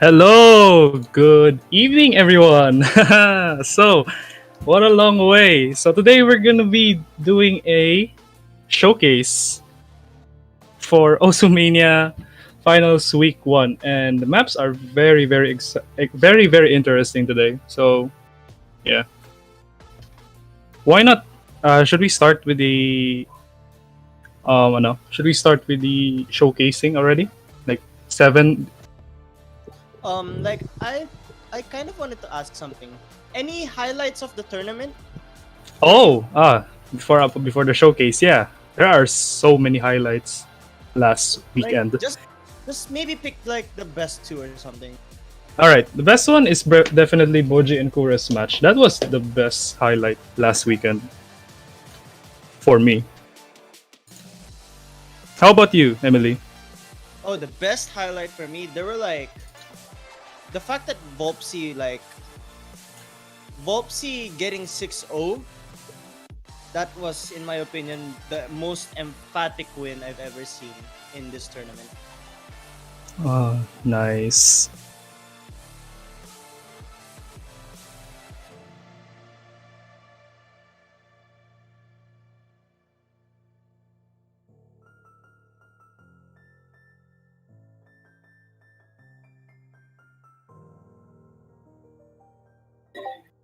Hello, good evening, everyone. So, what a long way. So, today we're going to be doing a showcase for Osumania Finals Week 1. And the maps are very interesting today. So, yeah. Why not? Should we start with the. Should we start with the showcasing already? Like, seven. I kind of wanted to ask something. Any highlights of the tournament for you? Before the showcase, yeah, there are so many highlights last Like weekend. just maybe pick like the best two or something. All right, the best one is definitely Boji and Kura's match. That was the best highlight last weekend for me. How about you, Emily? Oh, the best highlight for me, there were like the fact that Volpsy getting 6-0. That was in my opinion the most emphatic win I've ever seen in this tournament. Oh, nice.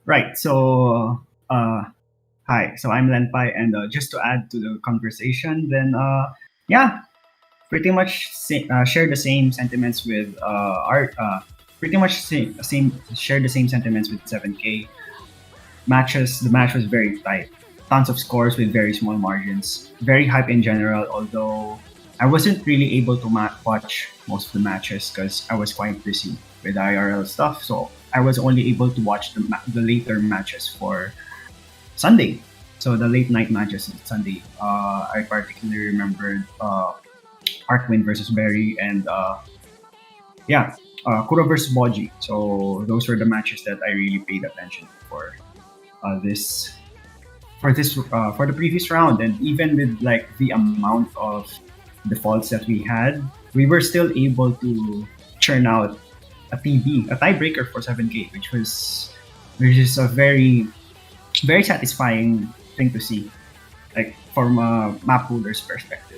Right. Hi. So I'm Lenpai, and just to add to the conversation, then yeah, pretty much share the same sentiments with art. Pretty much same share the same sentiments with 7K matches. The match was very tight. Tons of scores with very small margins. Very hype in general. Although I wasn't really able to watch most of the matches because I was quite busy with IRL stuff. So I was only able to watch the later matches for Sunday. So the late night matches on Sunday. I particularly remembered Arkwin versus Berry and yeah, Kuro versus Boji. So those were the matches that I really paid attention for this for the previous round. And even with like the amount of defaults that we had, we were still able to churn out a tiebreaker for 7K, which is a very satisfying thing to see, like from a map holder's perspective.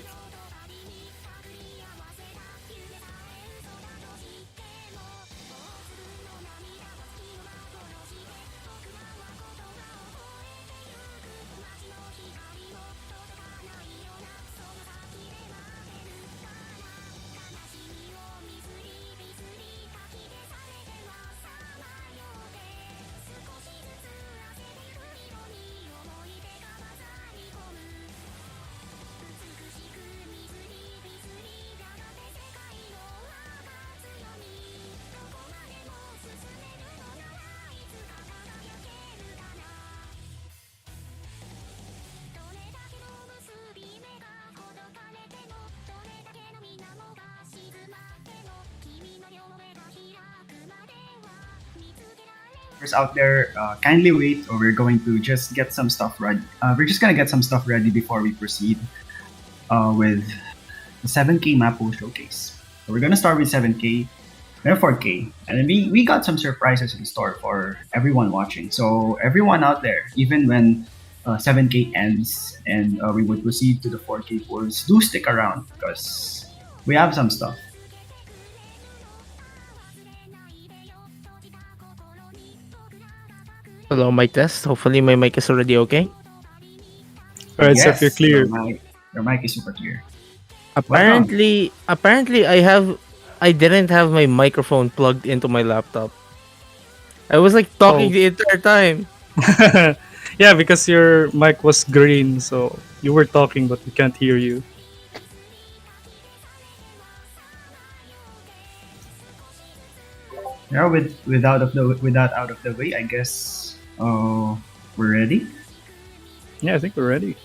Out there, kindly wait, or we're going to just get some stuff ready. We're just gonna get some stuff ready before we proceed with the 7K Mapo showcase. So we're gonna start with 7K, then 4K, and then we got some surprises in store for everyone watching. So everyone out there, even when 7K ends and we would proceed to the 4K pools, do stick around because we have some stuff. Hello, mic test. Hopefully my mic is already okay. All right, Seth, you're Yes, clear. your mic is super clear. Welcome. Apparently I didn't have my microphone plugged into my laptop. I was like talking Oh, the entire time. yeah, because your mic was green, so you were talking, but we can't hear you. Yeah, with that out of the way, I guess we're ready. Yeah, I think we're ready.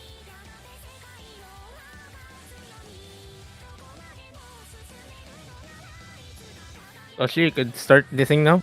Actually, you could start the thing now.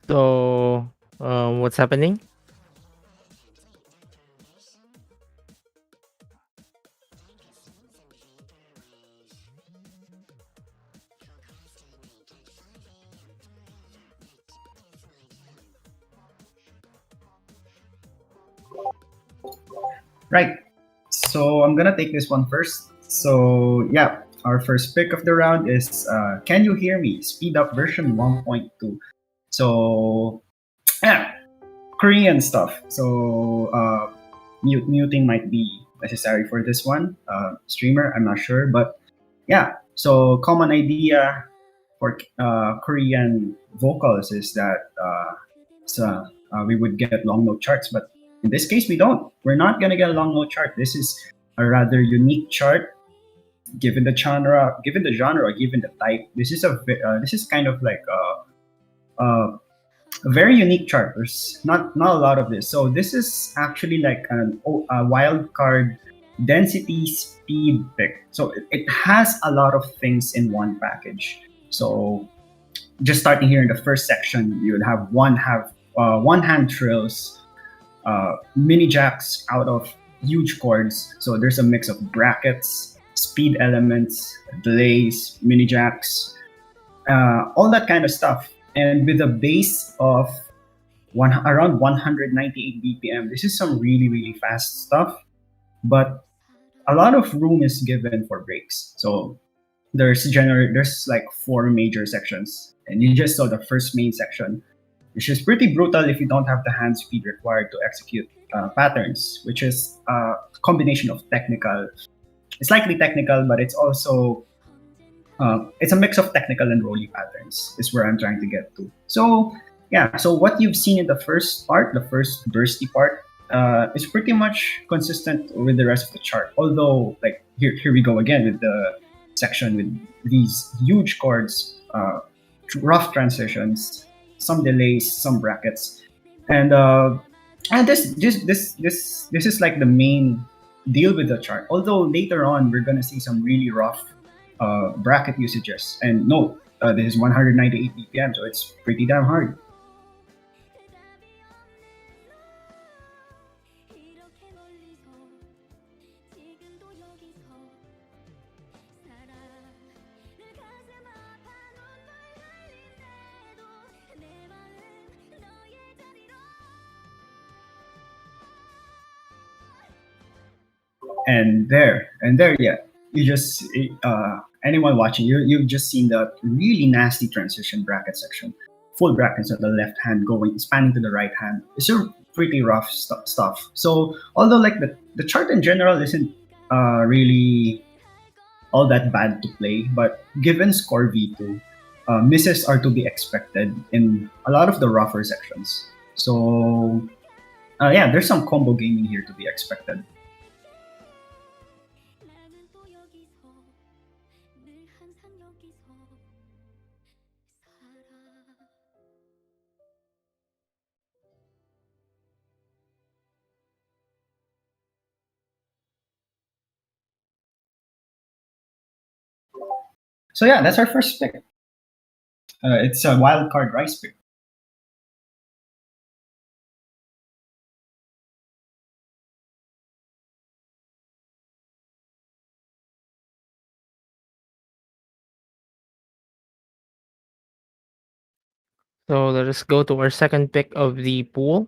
So, what's happening? Right. So I'm gonna take this one first. So yeah, our first pick of the round is "Can You Hear Me?" Speed Up version 1.2. So yeah, Korean stuff. So muting might be necessary for this one. Streamer, I'm not sure, but yeah. So common idea for Korean vocals is that we would get long note charts, but in this case we don't. We're not gonna get a long note chart. This is a rather unique chart given the genre, given the type. This is kind of like a very unique chart. There's not a lot of this. So this is actually like a wild card density speed pick. So it has a lot of things in one package. So just starting here in the first section, you would have one hand trills, mini jacks out of huge chords. So there's a mix of brackets, speed elements, delays, mini jacks, all that kind of stuff. And with a bass of around 198 BPM, this is some really, really fast stuff. But a lot of room is given for breaks. So there's like four major sections, and you just saw the first main section, which is pretty brutal if you don't have the hand speed required to execute patterns, which is a combination of technical. It's likely technical, but it's also it's a mix of technical and rolly patterns. Is where I'm trying to get to. So yeah, so what you've seen in the first part, the first bursty part, is pretty much consistent with the rest of the chart. Although, like here we go again with the section with these huge chords, rough transitions, some delays, some brackets, and this is like the main deal with the chart. Although later on we're gonna see some really rough bracket usages. And note, this is 198 BPM, so it's pretty damn hard. And there, yeah, you just anyone watching, you've just seen the really nasty transition bracket section, full brackets on the left hand going spanning to the right hand. It's a pretty rough stuff. So although like the chart in general isn't really all that bad to play, but given score v2, misses are to be expected in a lot of the rougher sections. So yeah, there's some combo gaming here to be expected. So yeah, that's our first pick. It's a wild card rice pick. So let us go to our second pick of the pool.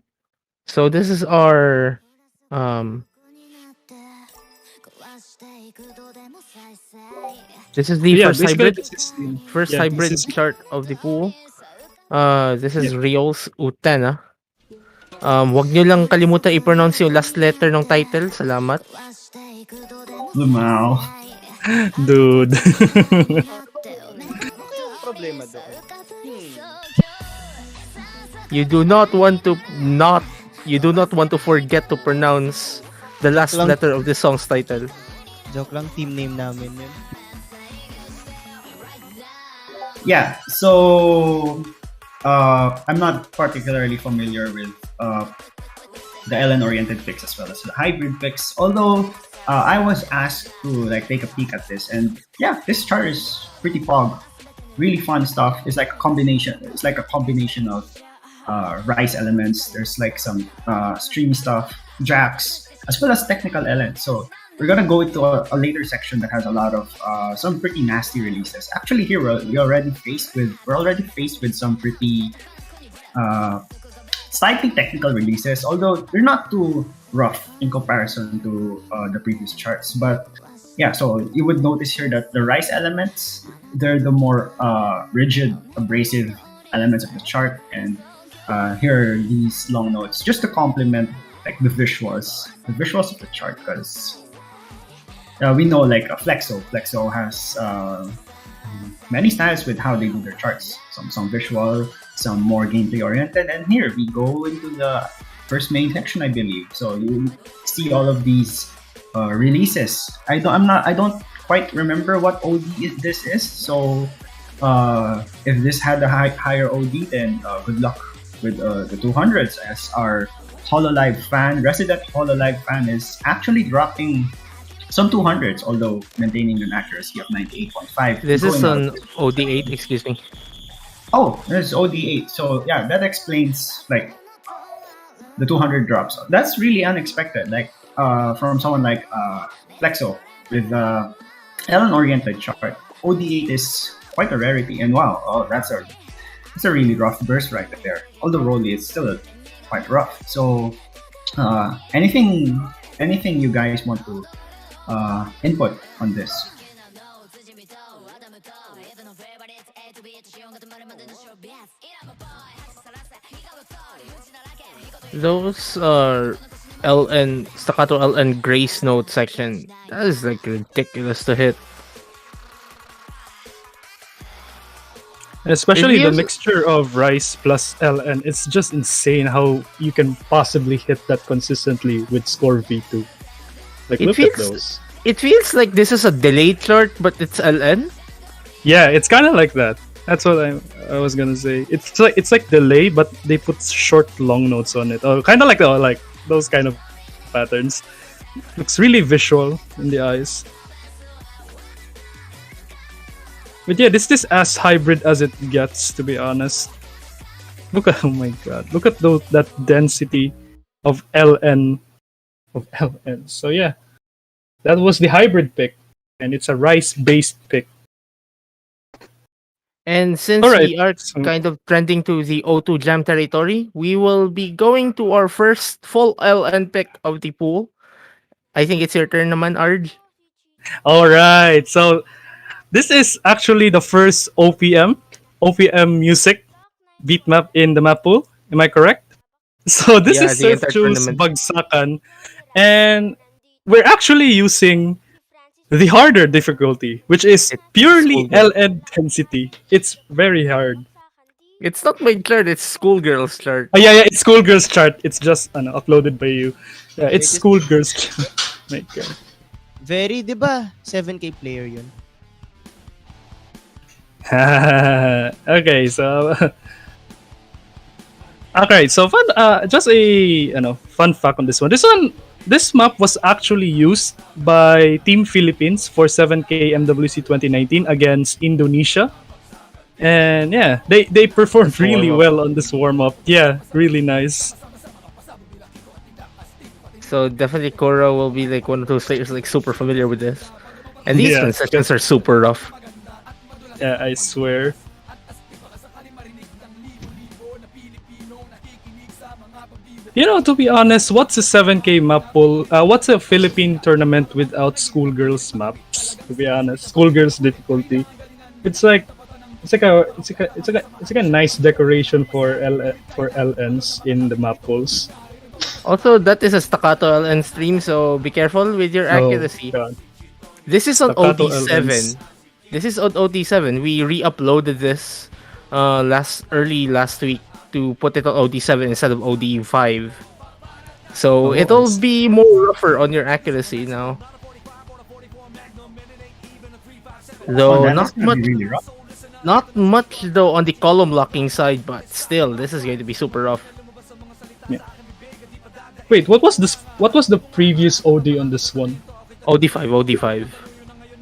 So this is our this is the Yeah, first basically hybrid this is first yeah, this hybrid is chart of the pool. This is yeah. Riol's Utena. Wag nyo lang kalimutan i-pronounce yung last letter ng title. Salamat. Lumao. Dude. Ano kayang problema doon? You do not want to forget to pronounce the last Lang- letter of the song's title. Joke lang, team name namin yun. Yeah, so I'm not particularly familiar with the LN-oriented picks as well as the hybrid picks. Although I was asked to like take a peek at this, and yeah, this chart is pretty pog. Really fun stuff. It's like a combination. It's like a combination of Rise elements. There's like some stream stuff, jacks, as well as technical elements. So we're gonna go into a later section that has a lot of some pretty nasty releases. Actually, here we're already faced with some pretty slightly technical releases, although they're not too rough in comparison to the previous charts. But yeah, so you would notice here that the Rise elements, they're the more rigid, abrasive elements of the chart, and here are these long notes just to complement like the visuals of the chart, because we know like Flexo has many styles with how they do their charts. Some visual, some more gameplay oriented, and here we go into the first main section, I believe. So you see all of these releases. I don't quite remember what OD this is. So if this had a higher OD, then good luck with the 200s, as our resident Hololive fan is actually dropping some 200s, although maintaining an accuracy of 98.5. This is an OD8, excuse me. Oh, there's OD8. So yeah, that explains like the 200 drops. That's really unexpected. Like from someone like Flexo with Ellen-oriented chart, OD8 is quite a rarity. And wow, that's a really rough burst right there. Although Rolly is still quite rough. So anything you guys want to input on this? Those are LN staccato LN grace note section. That is like ridiculous to hit. Especially It the feels- mixture of Rice plus LN. It's just insane how you can possibly hit that consistently with score V2. Like, It look at feels- those. It feels like this is a delayed chart, but it's LN. Yeah, it's kind of like that. That's what I was gonna say. It's like delay, but they put short long notes on it. Or kind of like those kind of patterns. Looks really visual in the eyes. But yeah, this is as hybrid as it gets, to be honest. Oh my god, look at that density of LN. So yeah, that was the hybrid pick, and it's a Rice-based pick. And since Alright, we are so- kind of trending to the O2 Jam territory, we will be going to our first full LN pick of the pool. I think it's your turn naman, Arj. All right, so this is actually the first OPM music beat map in the map pool. Am I correct? So this Yeah, is the Surf entire Juice tournament. Bagsakan, and we're actually using the harder difficulty, which is It's purely schoolgirl. LN density. It's very hard. It's not my chart, it's schoolgirl's chart. Oh yeah, it's Schoolgirls chart. It's just uploaded by you. Yeah, it's It is- Schoolgirls chart. My God. Very, di ba? 7K player yun. Okay, so okay, so fun. Just a fun fact on this one. This map was actually used by Team Philippines for 7K MWC 2019 against Indonesia, and yeah, they performed really Warm-up. well on this warm up. Yeah, really nice. So definitely Korra will be like one of those players like super familiar with this. And these Yeah. concessions are super rough. Yeah, I swear. To be honest, what's a 7K map pool? What's a Philippine tournament without schoolgirls maps? To be honest, schoolgirls difficulty. It's like a nice decoration for LNs in the map pools. Also, that is a staccato LN stream, so be careful with your accuracy. Oh, God. This is on Staccato OD7. LNs. This is on OD7. We re-uploaded this last week to put it on OD7 instead of OD5. So Oh, it'll I see. be more rougher on your accuracy now. Though That's gonna be really rough. not much though on the column locking side, but still this is going to be super rough. Wait, what was this? What was the previous OD on this one? OD5.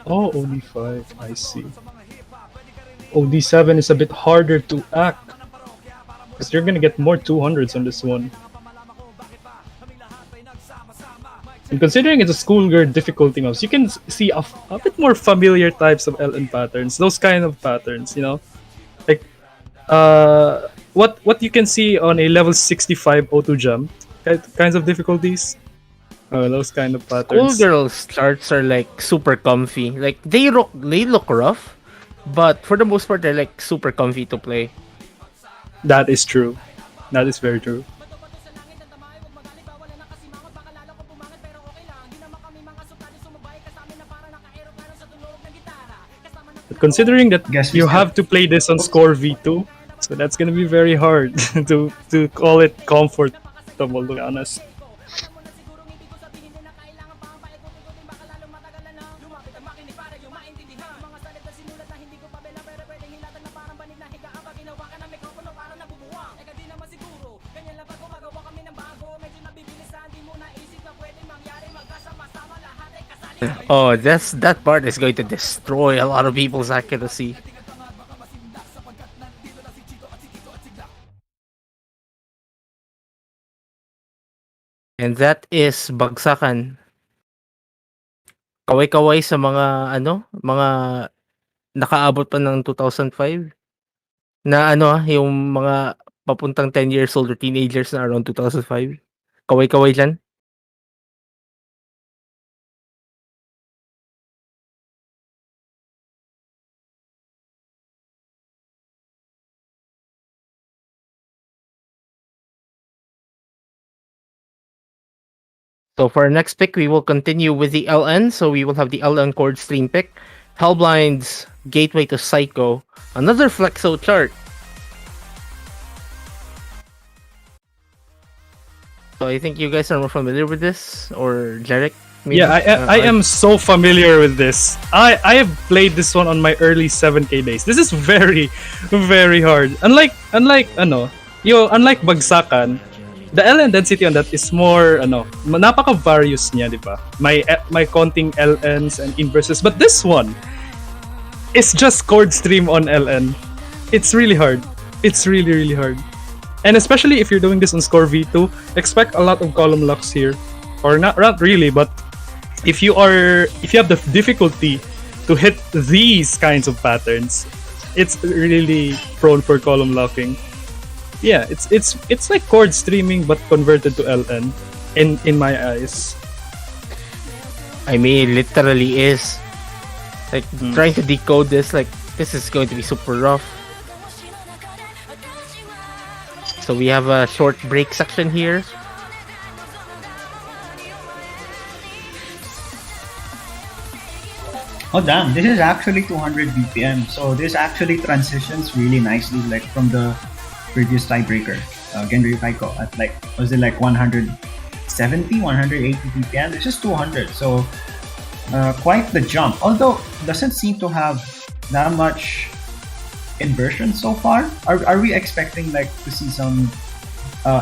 Oh, OD5. I see. OD7 is a bit harder to act. because you're gonna get more 200s on this one. And considering it's a schoolgirl difficulty mouse, you can see a bit more familiar types of LN patterns. Those kind of patterns, like what you can see on a level 65 O2 jump kinds of difficulties. Those kind of patterns. Schoolgirls charts are like super comfy. Like they look rough, but for the most part they're like super comfy to play. That is true. That is very true. But considering that Guess we you still- have to play this on score V2, so that's gonna be very hard to call it comfortable, to be honest. Oh, that part is going to destroy a lot of people's accuracy. And that is bagsakan. Kaway-kaway sa mga nakaabot pa ng 2005 na yung mga papuntang 10 years old or teenagers na around 2005. Kaway-kaway dyan. So for our next pick, we will continue with the LN. So we will have the LN chord stream pick. Hellblind's Gateway to Psycho. Another Flexo chart. So I think you guys are more familiar with this, or Jarek? Maybe? Yeah, I am so familiar with this. I have played this one on my early 7K days. This is very, very hard. Unlike Bagsakan, the LN density on that is more napaka-various niya, di ba? May konting LNs and inverses, but this one is just chord stream on LN. It's really hard. It's really, really hard. And especially if you're doing this on score V2, expect a lot of column locks here. Or not really, but if you have the difficulty to hit these kinds of patterns, it's really prone for column locking. Yeah, it's like chord streaming but converted to LN in my eyes. I mean, it literally is. Like, trying to decode this, like, this is going to be super rough. So we have a short break section here. Oh damn, this is actually 200 BPM. So this actually transitions really nicely, like from the previous tiebreaker, Genryu Kaiko at was it like 170, 180 BPM? This is 200, so quite the jump. Although doesn't seem to have that much inversion so far. Are we expecting like to see some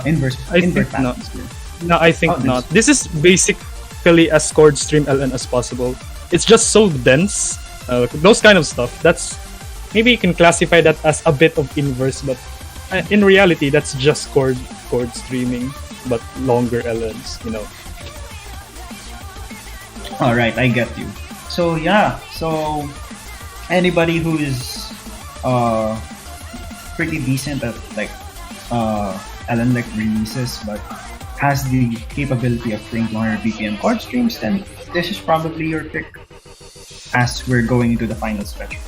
invert think patterns here? No, I think not. This is basically as chord stream LN as possible. It's just so dense. Those kind of stuff. That's maybe you can classify that as a bit of inverse, but in reality, that's just chord streaming, but longer LNs. All right, I get you. So yeah, so anybody who is pretty decent at LN releases, but has the capability of playing 200 BPM chord streams, then this is probably your pick as we're going into the final stretch.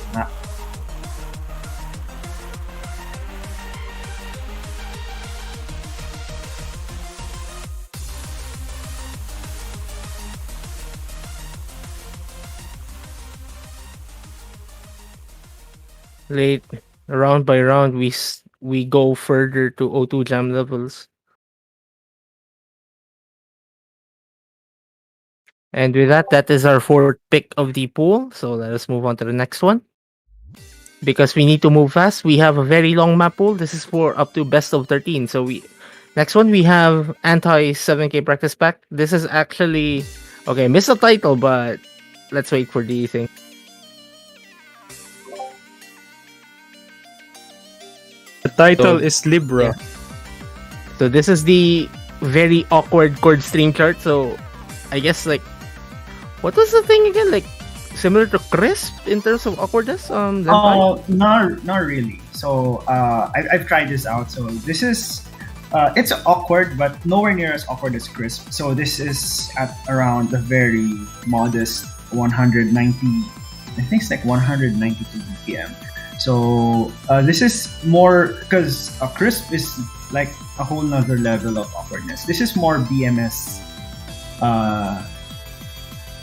Late round by round, we go further to O2 jam levels. And with that is our fourth pick of the pool. So let us move on to the next one. Because we need to move fast, we have a very long map pool. This is for up to best of 13. So next one we have anti 7K practice pack. This is actually okay, missed the title, but let's wait for the thing. title So, is Libra. So this is the very awkward chord stream chart. So I guess like what was the thing again? Like similar to Crisp in terms of awkwardness? Zenpai? Oh, not really. So I've tried this out. So this is it's awkward, but nowhere near as awkward as Crisp. So this is at around a very modest 190. I think it's like 192 BPM. So this is more because Crisp is like a whole nother level of awkwardness. This is more BMS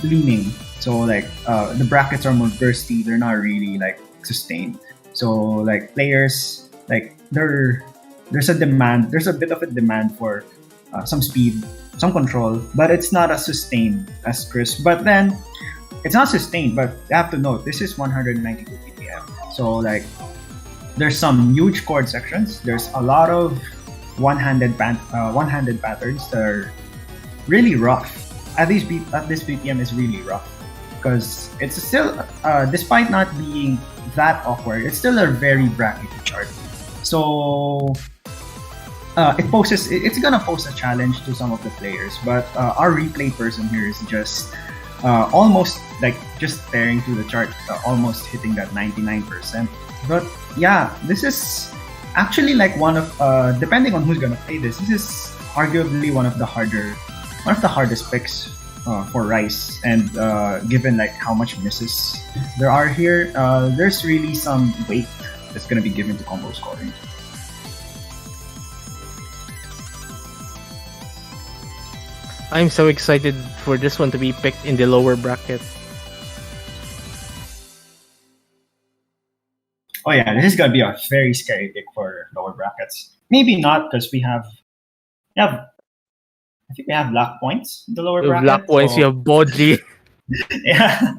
leaning. So like the brackets are more bursty. They're not really like sustained. So like players like there's a demand. There's a bit of a demand for some speed, some control, but it's not as sustained as Crisp. But then it's not sustained. But you have to note this is 192 BPM. So like there's some huge chord sections. There's a lot of one-handed patterns that are really rough. At this BPM is really rough because it's still, despite not being that awkward, it's still a very brackety chart. So it's gonna pose a challenge to some of the players. But our replay person here is just almost like just staring through the chart, almost hitting that 99%. But yeah, this is actually like one of depending on who's gonna play this is arguably one of the hardest picks for Rice. And given like how much misses there are here, there's really some weight that's gonna be given to combo scoring. I'm so excited for this one to be picked in the lower bracket. Oh yeah, this is gonna be a very scary pick for lower brackets. Maybe not because I think we have black points in the lower With bracket. black points, so- you have Boji. yeah,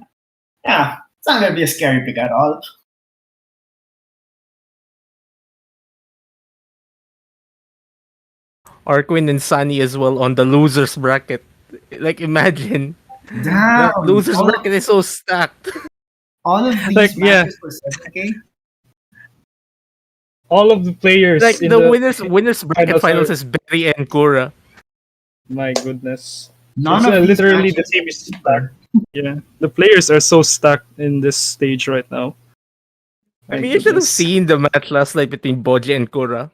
yeah, it's not gonna be a scary pick at all. Arquin and Sunny as well on the losers bracket. Like imagine Damn, that losers all, bracket is so stacked. all of these Like, yeah. matches for 7K. All of the players Like in the winners bracket finals finals are- is Berry and Kura. My goodness. None It's, of these literally the matches same is are- stacked. Yeah, the players are so stacked in this stage right now. I My mean, you should have goodness. seen the match last night between Boji and Kura.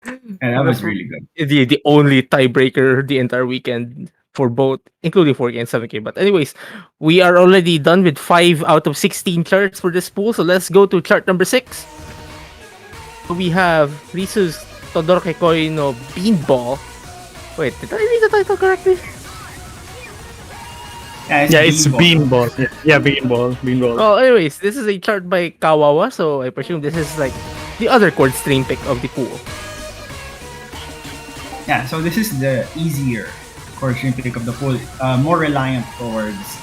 And that was really good. The only tiebreaker the entire weekend for both, including 4K and 7K. But anyways, we are already done with 5 out of 16 charts for this pool. So let's go to chart number 6. So we have Risu's Todoroki Koi no Beanball. Wait, did I read the title correctly? Yeah, it's Beanball. Yeah, Beanball. Beanball. Well, anyways, this is a chart by Kawawa, so I presume this is like the other chord stream pick of the pool. Yeah, so this is the easier chord stream pick of the pool, more reliant towards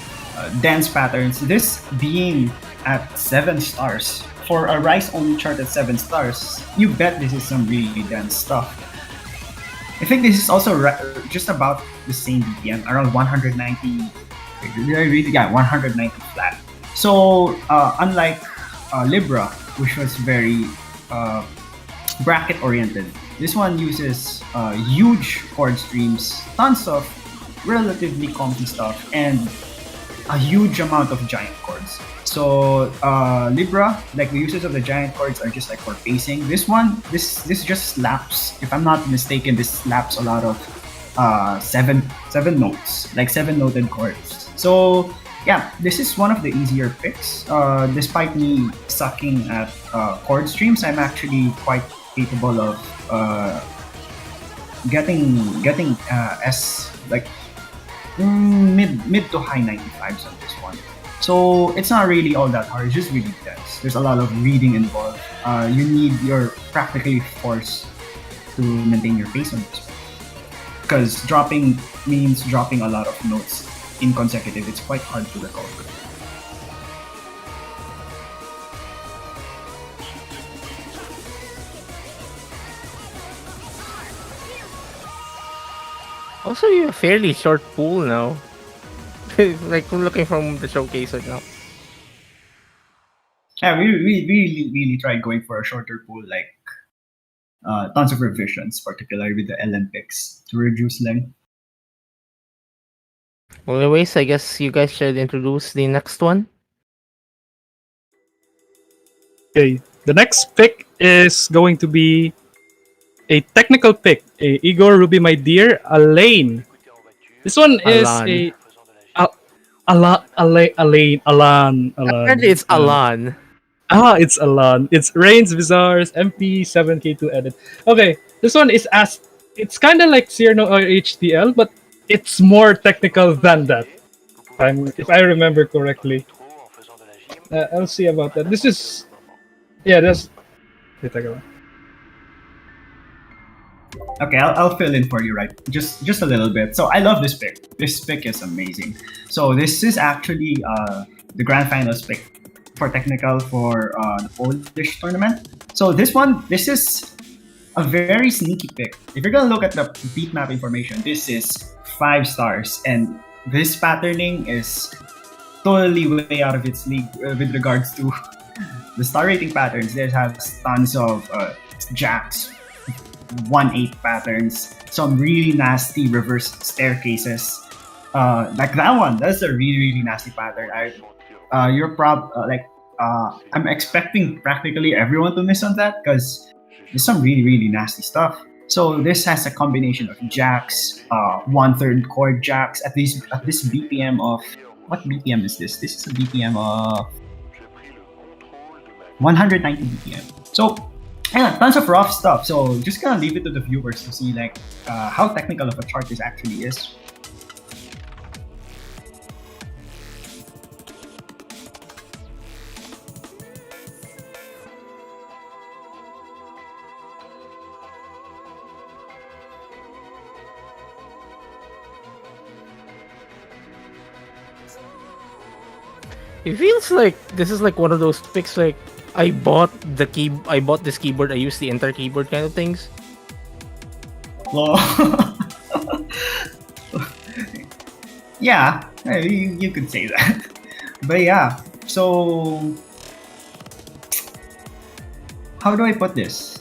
dance patterns. This being at 7 stars. For a Rice only chart at 7 stars, you bet this is some really dense stuff. I think this is also just about the same BPM, around 190. Yeah, 190 flat. So unlike Libra, which was very bracket oriented, this one uses huge chord streams, tons of relatively comfy stuff, and a huge amount of giant chords. So Libra, like the uses of the giant chords are just like for pacing. This one, this just slaps. If I'm not mistaken, this slaps a lot of seven notes, like 7 noted chords. So yeah, this is one of the easier picks. Despite me sucking at chord streams, I'm actually quite capable of getting S like mid to high 95s on this one. So it's not really all that hard. It's just really dense. There's a lot of reading involved. You're practically forced to maintain your pace on this one. Because dropping means dropping a lot of notes in consecutive. It's quite hard to recover. Also, you have a fairly short pool now. Like, I'm looking from the showcase right now. Yeah, we really tried going for a shorter pool like tons of revisions, particularly with the Olympics to reduce length. Well, anyways, I guess you guys should introduce the next one. Okay, the next pick is going to be a technical pick. A Igor Ruby, my dear, Alain. This one is Alan. a Alan. Apparently, it's Alan. It's Alan. It's Reigns Bizarre's MP7K2 edit. Okay, this one is as it's kind of like Cyrano or HDL, but it's more technical than that. If I remember correctly. I'll see about that. This is that's. Wait, teka lang. Okay, I'll fill in for you, right? Just a little bit. So I love this pick. This pick is amazing. So this is actually the grand finals pick for technical for the Polish tournament. So this is a very sneaky pick. If you're gonna look at the beat map information, this is 5 stars, and this patterning is totally way out of its league with regards to the star rating patterns. There has tons of jacks, 1/8 patterns, some really nasty reverse staircases. Like that one, that's a really nasty pattern. I'm expecting practically everyone to miss on that because there's some really nasty stuff. So this has a combination of jacks, 1/3 chord jacks at this BPM of what BPM is this? This is a BPM of 190 BPM. So yeah, tons of rough stuff. So just gonna leave it to the viewers to see like how technical of a chart this actually is. It feels like this is like one of those picks. Like I bought this keyboard. I used the entire keyboard kind of things. Well, yeah, you could say that. But yeah, so how do I put this?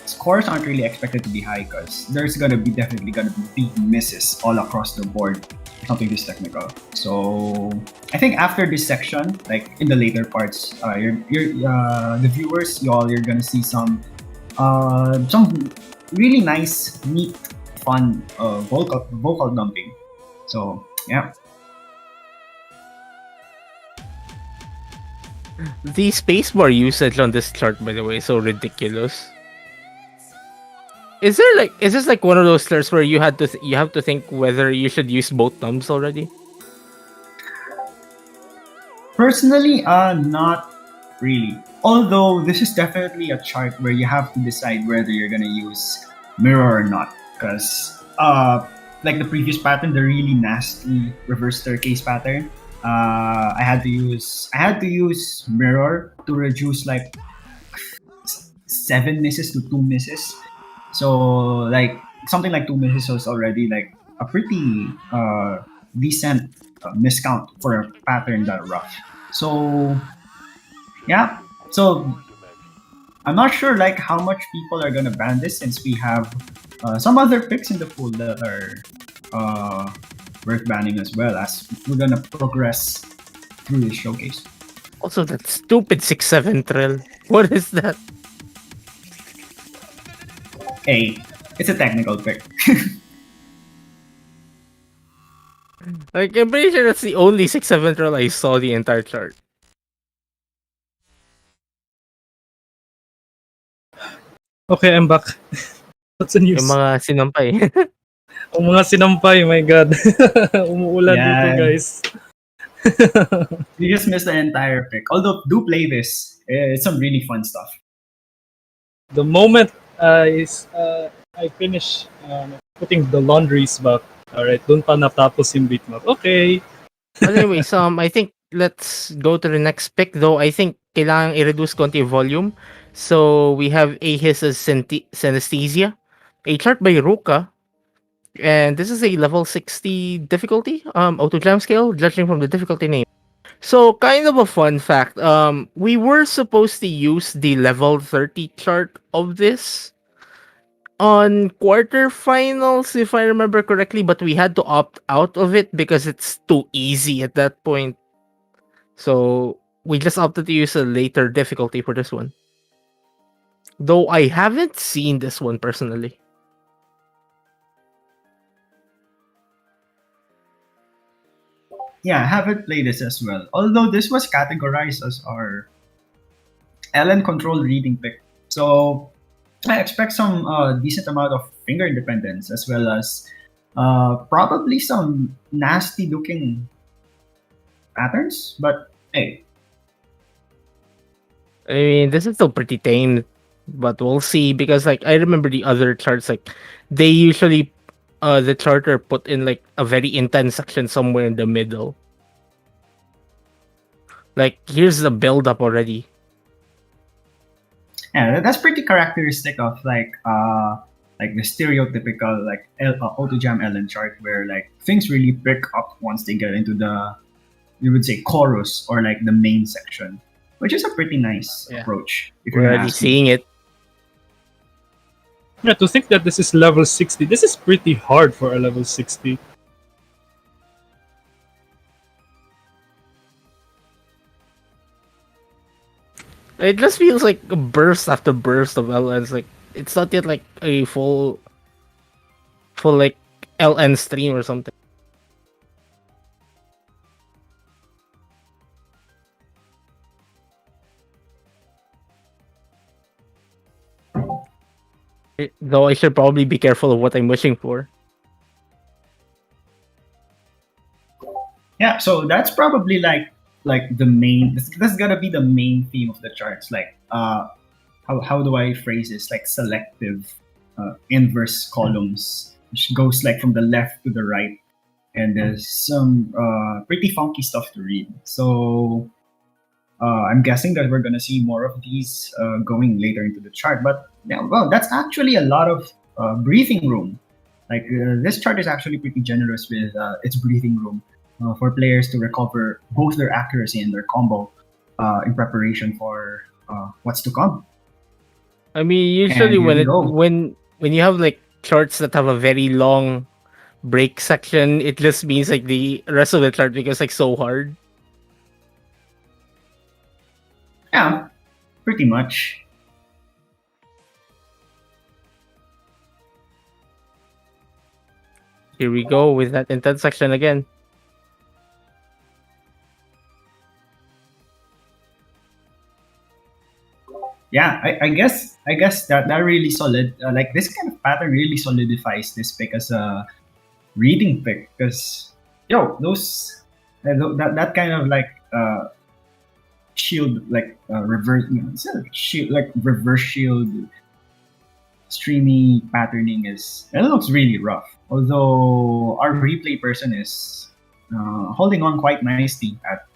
Scores aren't really expected to be high because there's definitely gonna be misses all across the board. Something this technical. So I think after this section, like in the later parts, the viewers, you're gonna see some really nice, neat, fun vocal dumping. So yeah. The spacebar usage on this chart, by the way, is so ridiculous. Is this like one of those charts where you have to think whether you should use both thumbs already? Personally, not really. Although this is definitely a chart where you have to decide whether you're gonna use mirror or not, because like the previous pattern, the really nasty reverse staircase pattern, I had to use mirror to reduce like 7 misses to 2 misses. So like something like 2 misses was already like a pretty decent miscount for a pattern that rough. So yeah, so I'm not sure like how much people are gonna ban this since we have some other picks in the pool that are worth banning as well as we're gonna progress through this showcase. Also, that stupid 6/7 trill. What is that? Hey, it's a technical pick. Like I'm pretty sure that's the only 6/7 trill I saw the entire chart. Okay, I'm back. What's the news? Yung mga sinampay. Ang mga sinampay, my God. Umuulan dito, Yeah. guys. You just missed the entire pick. Although do play this, it's some really fun stuff. The moment I finish putting the laundries back, alright, doon pa natapos yung bitmap. Okay. But anyways, I think let's go to the next pick. Though I think kailangan i-reduce konti yung volume. So we have Ahis's Synesthesia, a chart by Ruka, and this is a level 60 difficulty auto jam scale, judging from the difficulty name. So, kind of a fun fact. We were supposed to use the level 30 chart of this on quarterfinals, if I remember correctly, but we had to opt out of it because it's too easy at that point. So, we just opted to use a later difficulty for this one. Though I haven't seen this one personally. Yeah, I haven't played this as well. Although this was categorized as our Ellen control reading pick. So I expect some decent amount of finger independence as well as probably some nasty looking patterns. But hey, I mean, this is still pretty tame, but we'll see because like I remember the other charts like they usually the charter put in like a very intense section somewhere in the middle. Like here's the build up already. yeah, that's pretty characteristic of like the stereotypical like auto jam Ellen chart where like things really pick up once they get into the you would say chorus or like the main section, which is a pretty nice Yeah. approach. If We're you're gonna already ask me. seeing it. Yeah, to think that this is level 60, this is pretty hard for a level 60. It just feels like a burst after burst of LNs. Like it's not yet like a full like LN stream or something. Though I should probably be careful of what I'm wishing for. Yeah, so that's probably like the main. That's gotta be the main theme of the charts. Like, how do I phrase this? Like selective inverse columns, which goes like from the left to the right, and there's some pretty funky stuff to read. So I'm guessing that we're gonna see more of these going later into the chart. But yeah, well, that's actually a lot of breathing room. Like this chart is actually pretty generous with its breathing room for players to recover both their accuracy and their combo in preparation for what's to come. I mean, And usually here we go. when you have like charts that have a very long break section, it just means like the rest of the chart becomes like so hard. Yeah, pretty much. Here we go with that intense section again. Yeah, I guess that really solid. Like this kind of pattern really solidifies this pick as a reading pick because those that kind of like shield like reverse it's not like shield like reverse shield streamy patterning it looks really rough. Although our replay person is holding on quite nicely at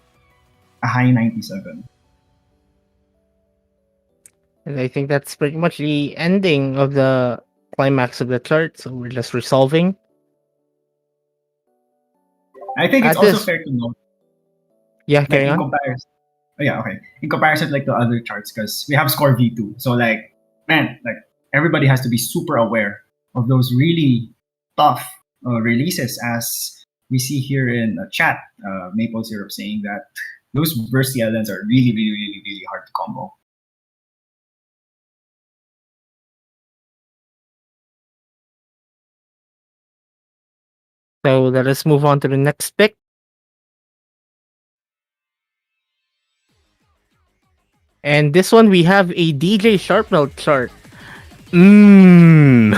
a high 97. And I think that's pretty much the ending of the climax of the chart. So we're just resolving. I think it's At also this- fair to note Yeah, like carry in on. comparison. Oh, yeah, okay. In comparison like the other charts, because we have score V2, so like man, like everybody has to be super aware of those really tough releases, as we see here in chat. Maple Syrup saying that those bursty islands are really, really, really, really hard to combo. So let us move on to the next pick. And this one we have a DJ Sharpmelt chart. Mmm.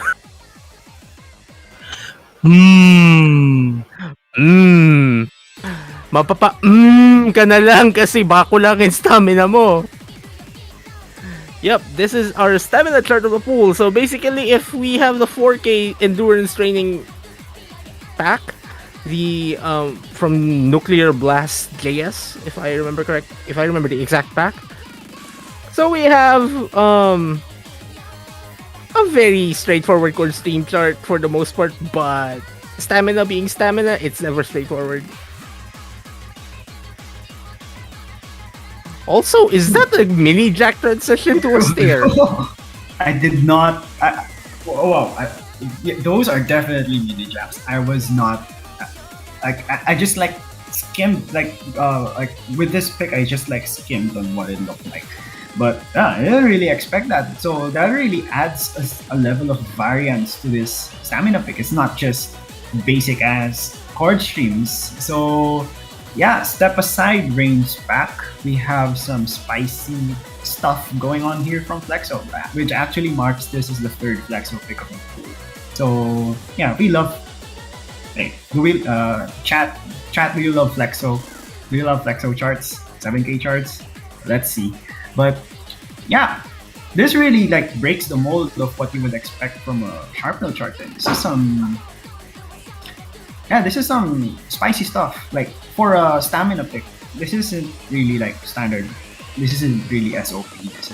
Hmm. Mmm. Ka na lang kasi bako lang yung stamina mo. Yep, this is our stamina chart of the pool. So basically, if we have the 4K endurance training pack, the from Nuclear Blast JS, if I remember the exact pack. So we have a very straightforward chord stream chart for the most part, but stamina being stamina, it's never straightforward. Also, is that a mini jack transition to a stair? I did not. Oh, wow. Yeah, those are definitely mini jabs. I was not. I just like skimmed like with this pick. I just like skimmed on what it looked like, but I didn't really expect that. So that really adds a level of variance to this stamina pick. It's not just basic as chord streams. So yeah, step aside, range back. We have some spicy stuff going on here from Flexo, which actually marks this as the third Flexo pick of the pool. So yeah, we love. Hey, do we chat? Do you love Flexo? Do you love Flexo charts? 7K charts? Let's see. But yeah, this really like breaks the mold of what you would expect from a Sharpnel chart. And this is some spicy stuff. Like for a stamina pick, this isn't really like standard. This isn't really SOP. This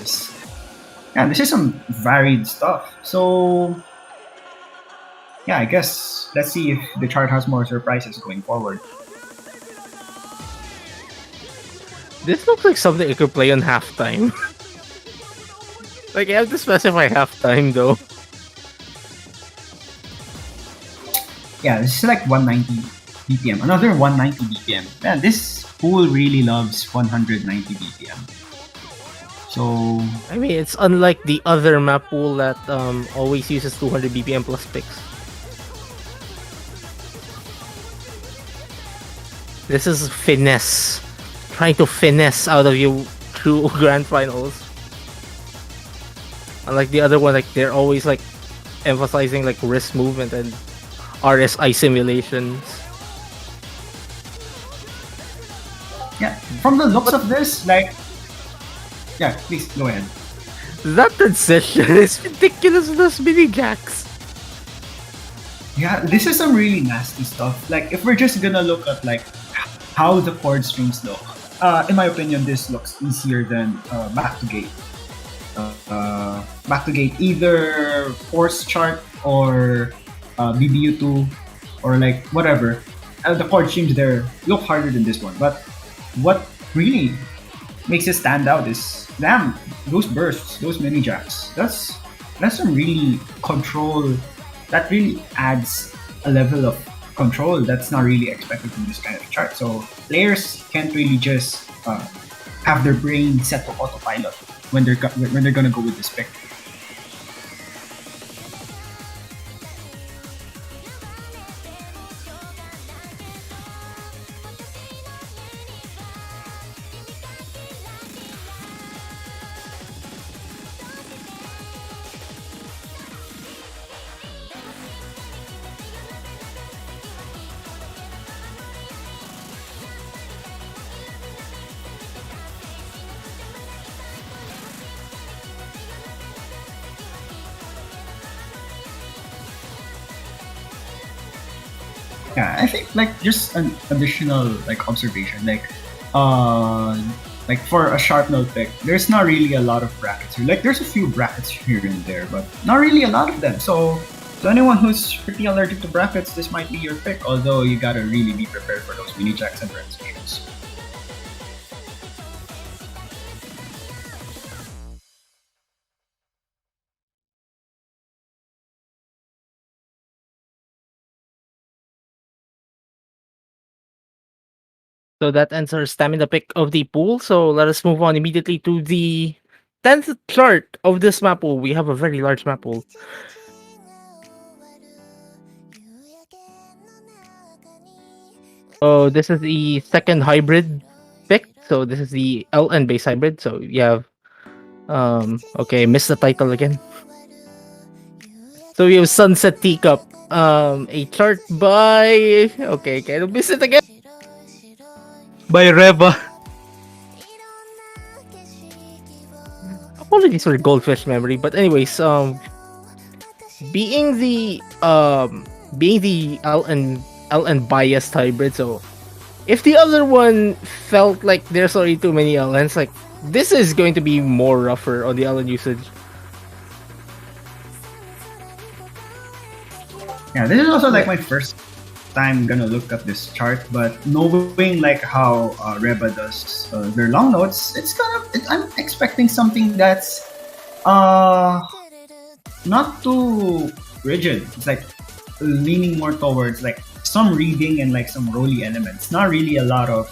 is some varied stuff. So yeah, I guess let's see if the chart has more surprises going forward. This looks like something I could play on halftime. Like, I have to specify halftime though. Yeah, this is like 190 BPM. Another 190 BPM. Man, this pool really loves 190 BPM. So I mean, it's unlike the other map pool that always uses 200 BPM plus picks. This is finesse. Trying to finesse out of you through grand finals. Unlike the other one, like they're always like emphasizing like wrist movement and RSI simulations. yeah, from the looks of this, like yeah, please go ahead. That transition is ridiculous with those mini jacks. Yeah, this is some really nasty stuff. Like if we're just gonna look at like how the chord streams look, in my opinion, this looks easier than back to gate. Back to gate, either force chart or BBU2 or like whatever. The chord streams there look harder than this one. But what really makes it stand out is damn those bursts, those mini jacks. That's some really control. That really adds a level of control that's not really expected from this kind of chart. So players can't really just have their brain set to autopilot when they're gonna go with this pick. Yeah, I think like just an additional like observation, like for a sharp note pick, there's not really a lot of brackets here. Like there's a few brackets here and there, but not really a lot of them. So to anyone who's pretty allergic to brackets, this might be your pick. Although you gotta really be prepared for those mini jacks and transitions. So that ends our stamina pick of the pool. So let us move on immediately to the 10th chart of this map pool. We have a very large map pool. So this is the second hybrid pick. So this is the LN base hybrid. So you have okay, missed the title again. So we have Sunset Teacup. A chart by okay, can I miss it again? By Reva. Apologies for goldfish memory, but anyways, being the LN biased hybrid, so if the other one felt like there's already too many LNs, like this is going to be more rougher on the LN usage. Yeah, this is also like my first time gonna look up this chart, but knowing like how Reba does their long notes, I'm expecting something that's not too rigid. It's like leaning more towards like some reading and like some rolly elements. Not really a lot of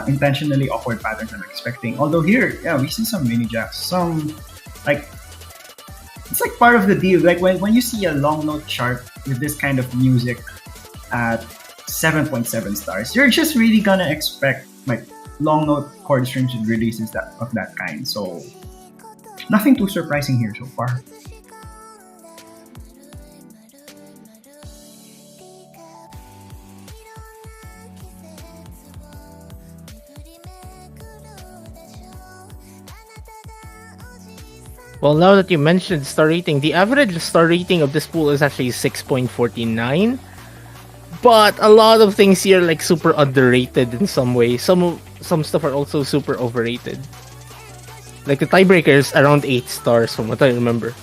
intentionally awkward patterns I'm expecting. Although here, yeah, we see some mini jacks, some like it's like part of the deal. Like when you see a long note chart with this kind of music at 7.7 stars, you're just really gonna expect like long note chord streams with releases of that kind. So nothing too surprising here so far. Well, now that you mentioned star rating, the average star rating of this pool is actually 6.49. But a lot of things here like super underrated in some way. Some stuff are also super overrated. Like the tiebreaker is around 8 stars from what I remember.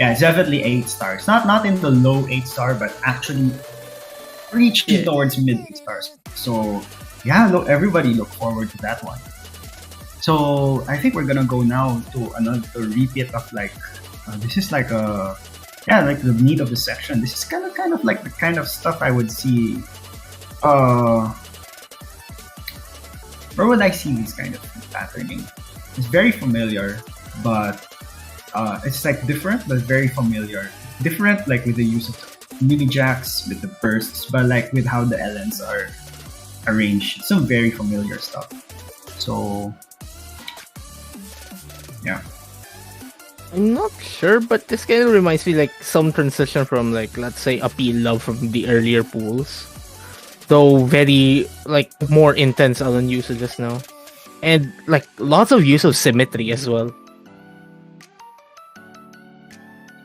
Yeah, it's definitely 8 stars. Not in the low 8-star, but actually reaching towards mid 8 stars. So yeah, everybody look forward to that one. So I think we're gonna go now to another repeat of like this is like like the meat of the section. This is kind of like the kind of stuff I would see. Where would I see this kind of patterning? It's very familiar, but it's like different but very familiar. Different like with the use of mini jacks, with the bursts, but like with how the LNs are arranged. Some very familiar stuff. So yeah. I'm not sure, but this kind of reminds me like some transition from like, let's say, Appeal Love from the earlier pools. Though very like more intense LN usages now. And like lots of use of symmetry as well.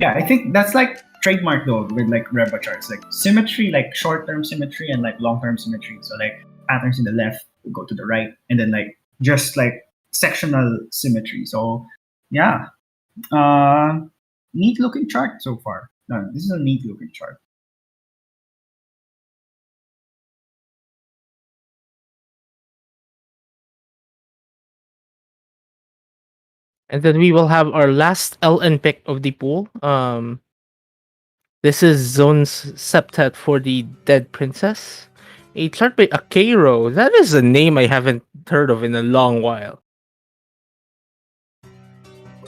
Yeah, I think that's like trademark though with like Reba charts, like symmetry, like short-term symmetry and like long-term symmetry. So like patterns in the left go to the right, and then like just like sectional symmetry. So yeah, neat looking chart so far. No, this is a neat looking chart. And then we will have our last LN pick of the pool. This is Zone's Septet for the Dead Princess. A chart by Akero. That is a name I haven't heard of in a long while.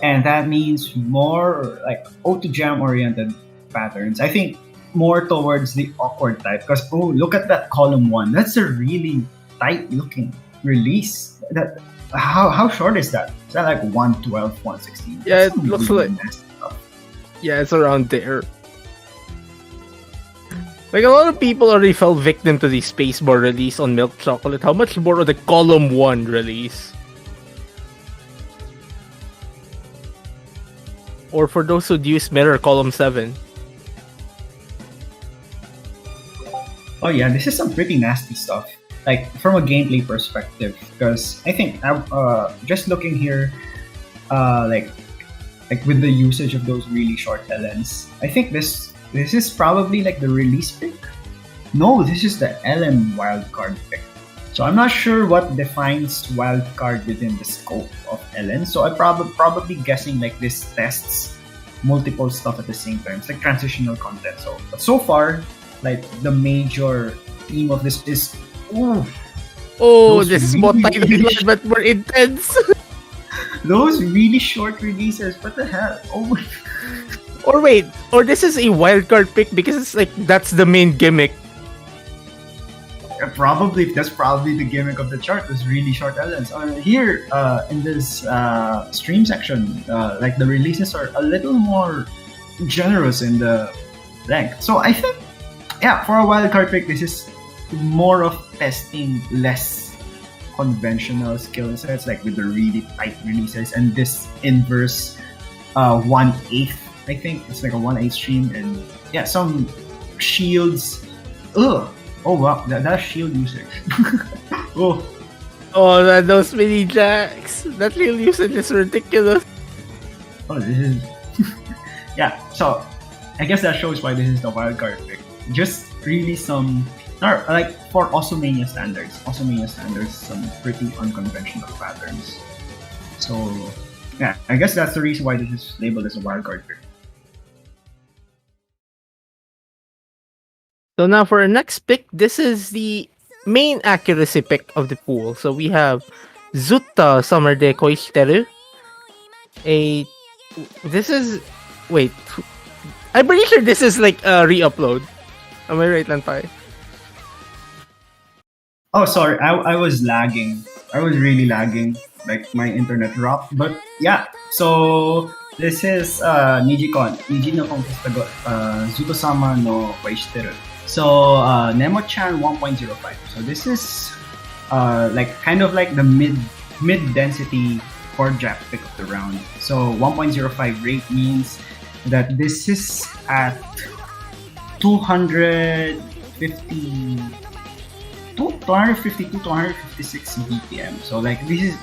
And that means more like O2 jam oriented patterns. I think more towards the awkward type, because look at that column 1. That's a really tight looking release. That how short is that? Is that like 112, 116? Yeah, That's it looks really like nasty stuff. yeah, it's around there. Like a lot of people already fell victim to the Spacebar release on Milk Chocolate. How much more of the Column 1 release? Or for those who use Mirror, Column 7. Oh yeah, this is some pretty nasty stuff. Like from a gameplay perspective, because I think just looking here, like with the usage of those really short LNs, I think this is probably like the release pick. No, this is the LN wildcard pick. So I'm not sure what defines wildcard within the scope of LN. So I'm probably guessing like this tests multiple stuff at the same time. It's like transitional content. But so far, like the major theme of this is This is more tight but more intense. those really short releases. What the hell? Oh. Or wait, or this is a wildcard pick because it's like that's the main gimmick. Probably that's probably the gimmick of the chart. Those really short LNs. Here in this stream section, like the releases are a little more generous in the length. So I think, yeah, for a wildcard pick, this is more of testing less conventional skill sets, like with the really tight releases and this inverse 1/8. I think it's like a 1/8 stream, and yeah, some shields. Oh wow, that's shield usage. Those mini jacks. That real usage is ridiculous. This is yeah, so I guess that shows why this is the wildcard pick. Just really some, like for Osomania standards, some pretty unconventional patterns. So yeah, I guess that's the reason why this is labeled as a wildcard pick. So now for our next pick, this is the main accuracy pick of the pool. So we have Zutta Summer de Koishiteru. This is, wait, I'm pretty sure this is like a re-upload. Am I right, Lanpai? Oh, sorry, I was lagging. I was really lagging. Like my internet dropped. But yeah, so this is Niji no Conquista Zuto-sama no Waishiteru. So Nemo-chan 1.05. So this is like kind of like the mid density chord jack pick of the round. So 1.05 rate means that this is at 252, 256 BPM. So like this is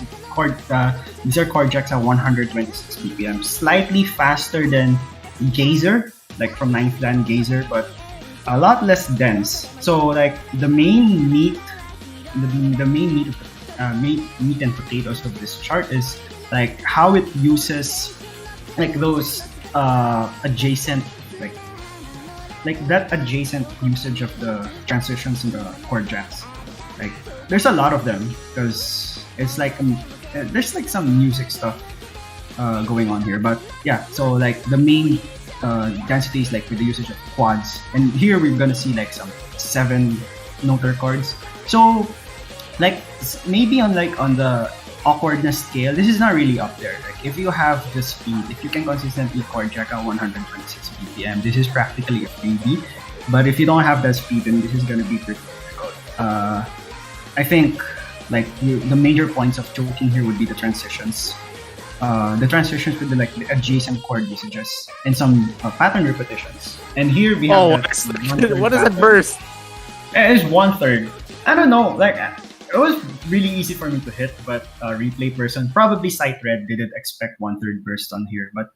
these are chord jacks at 126 BPM, slightly faster than Gazer, like from Ninth Dan Gazer, but a lot less dense. So like the main meat and potatoes of this chart is like how it uses like those adjacent like that adjacent usage of the transitions in the chord jacks. Like there's a lot of them because it's like there's like some music stuff going on here. But yeah, so like the main density is like with the usage of quads, and here we're gonna see like some 7 noter chords. So like maybe on the awkwardness scale, this is not really up there. Like if you have the speed, if you can consistently chord jack at 126 BPM, this is practically a freebie. But if you don't have that speed, then this is gonna be pretty difficult. I think like the major points of choking here would be the transitions. The transitions with the adjacent chord usages and some pattern repetitions. And here we have what is that burst? It's 1/3. I don't know, like it was really easy for me to hit, but replay person, probably Sight Red, didn't expect 1/3 burst on here. But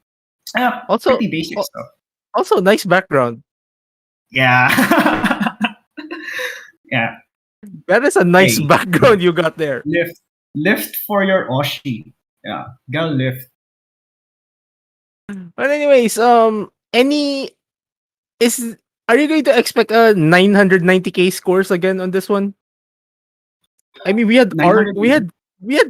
also pretty basic stuff. Also, nice background. Yeah. Yeah. That is a nice background you got there. Lift for your Oshi. Yeah, go lift. But anyways, are you going to expect a 990k scores again on this one? I mean, we had